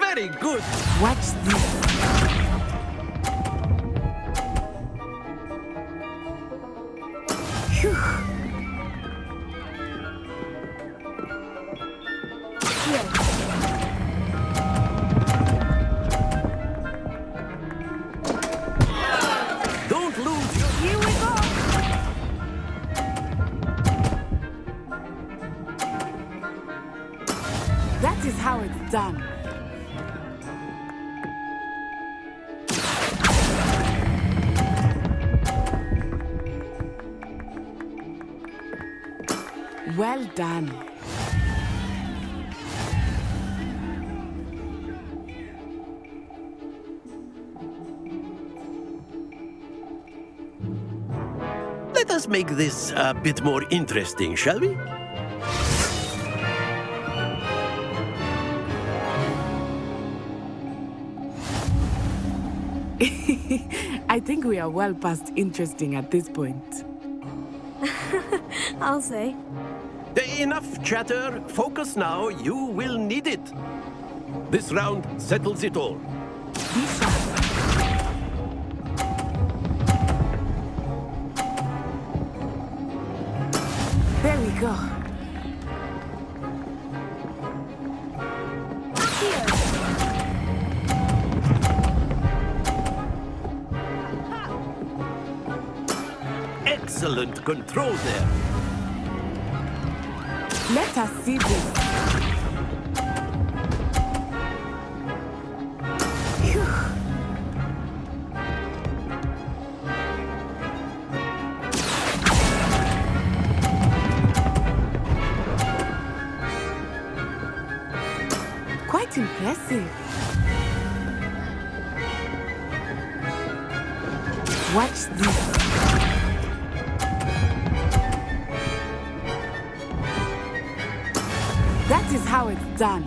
Very good. Watch this. Phew. Don't lose your... Here we go. That is how it's done. Well done. Let let us make this a bit more interesting, shall we? I think we are well past interesting at this point. I'll say. Enough chatter. Focus now. You will need it. This round settles it all. There we go. Excellent control there. Let us see this. Phew. Quite impressive. Watch this. That is how it's done.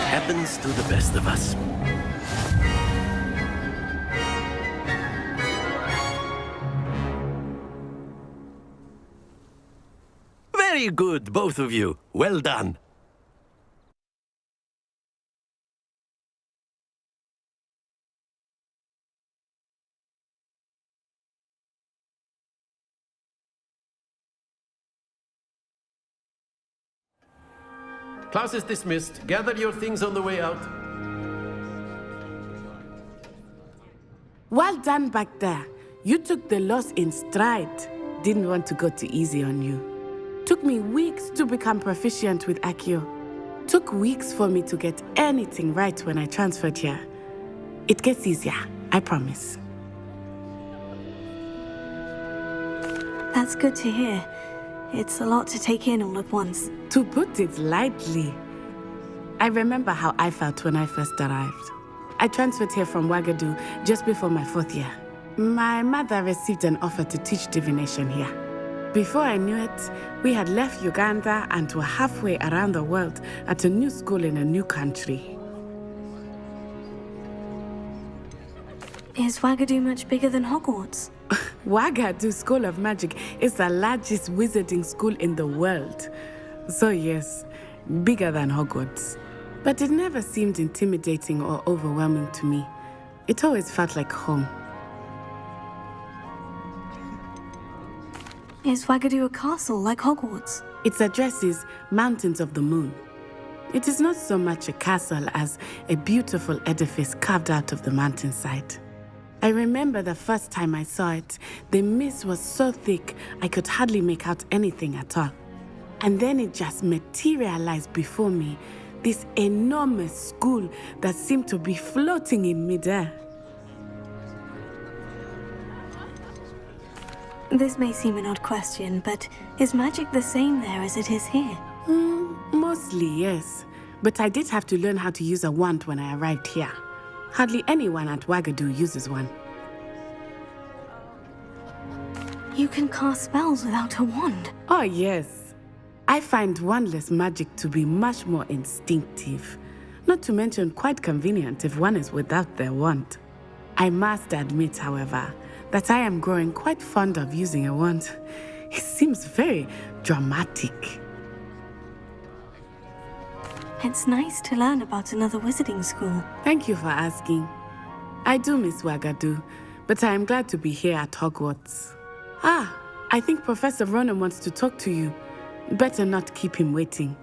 Happens to the best of us. Very good, both of you. Well done. Class is dismissed. Gather your things on the way out. Well done back there. You took the loss in stride. Didn't want to go too easy on you. Took me weeks to become proficient with Accio. Took weeks for me to get anything right when I transferred here. It gets easier, I promise. That's good to hear. It's a lot to take in all at once. To put it lightly, I remember how I felt when I first arrived. I transferred here from Ouagadougou just before my 4th year. My mother received an offer to teach divination here. Before I knew it, we had left Uganda and were halfway around the world at a new school in a new country. Is Ouagadougou much bigger than Hogwarts? Ouagadougou School of Magic is the largest wizarding school in the world. So yes, bigger than Hogwarts. But it never seemed intimidating or overwhelming to me. It always felt like home. Is Ouagadougou a castle like Hogwarts? Its address is Mountains of the Moon. It is not so much a castle as a beautiful edifice carved out of the mountainside. I remember the first time I saw it, the mist was so thick I could hardly make out anything at all. And then it just materialized before me, this enormous school that seemed to be floating in midair. This may seem an odd question, but is magic the same there as it is here? Mostly, yes. But I did have to learn how to use a wand when I arrived here. Hardly anyone at Ouagadougou uses one. You can cast spells without a wand? Oh, yes. I find wandless magic to be much more instinctive. Not to mention quite convenient if one is without their wand. I must admit, however, that I am growing quite fond of using a wand. It seems very dramatic. It's nice to learn about another wizarding school. Thank you for asking. I do miss Ouagadougou, but I am glad to be here at Hogwarts. I think Professor Ronan wants to talk to you. Better not keep him waiting.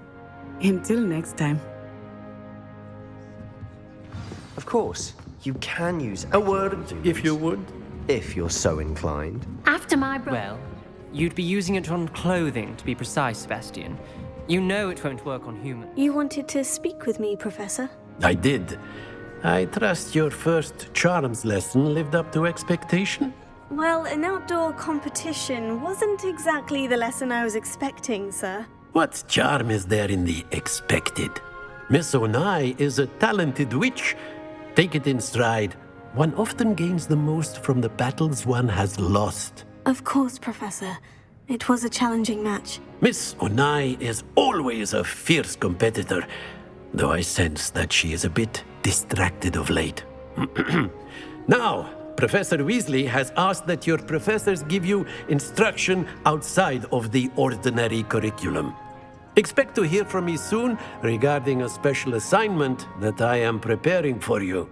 Until next time. Of course, you can use a word if you would. If you're so inclined. After my Well, you'd be using it on clothing, to be precise, Sebastian. You know it won't work on humans. You wanted to speak with me, Professor? I did. I trust your first charms lesson lived up to expectation? Well, an outdoor competition wasn't exactly the lesson I was expecting, sir. What charm is there in the expected? Miss Onai is a talented witch. Take it in stride. One often gains the most from the battles one has lost. Of course, Professor. It was a challenging match. Miss Onai is always a fierce competitor, though I sense that she is a bit distracted of late. Now, Professor Weasley has asked that your professors give you instruction outside of the ordinary curriculum. Expect to hear from me soon regarding a special assignment that I am preparing for you.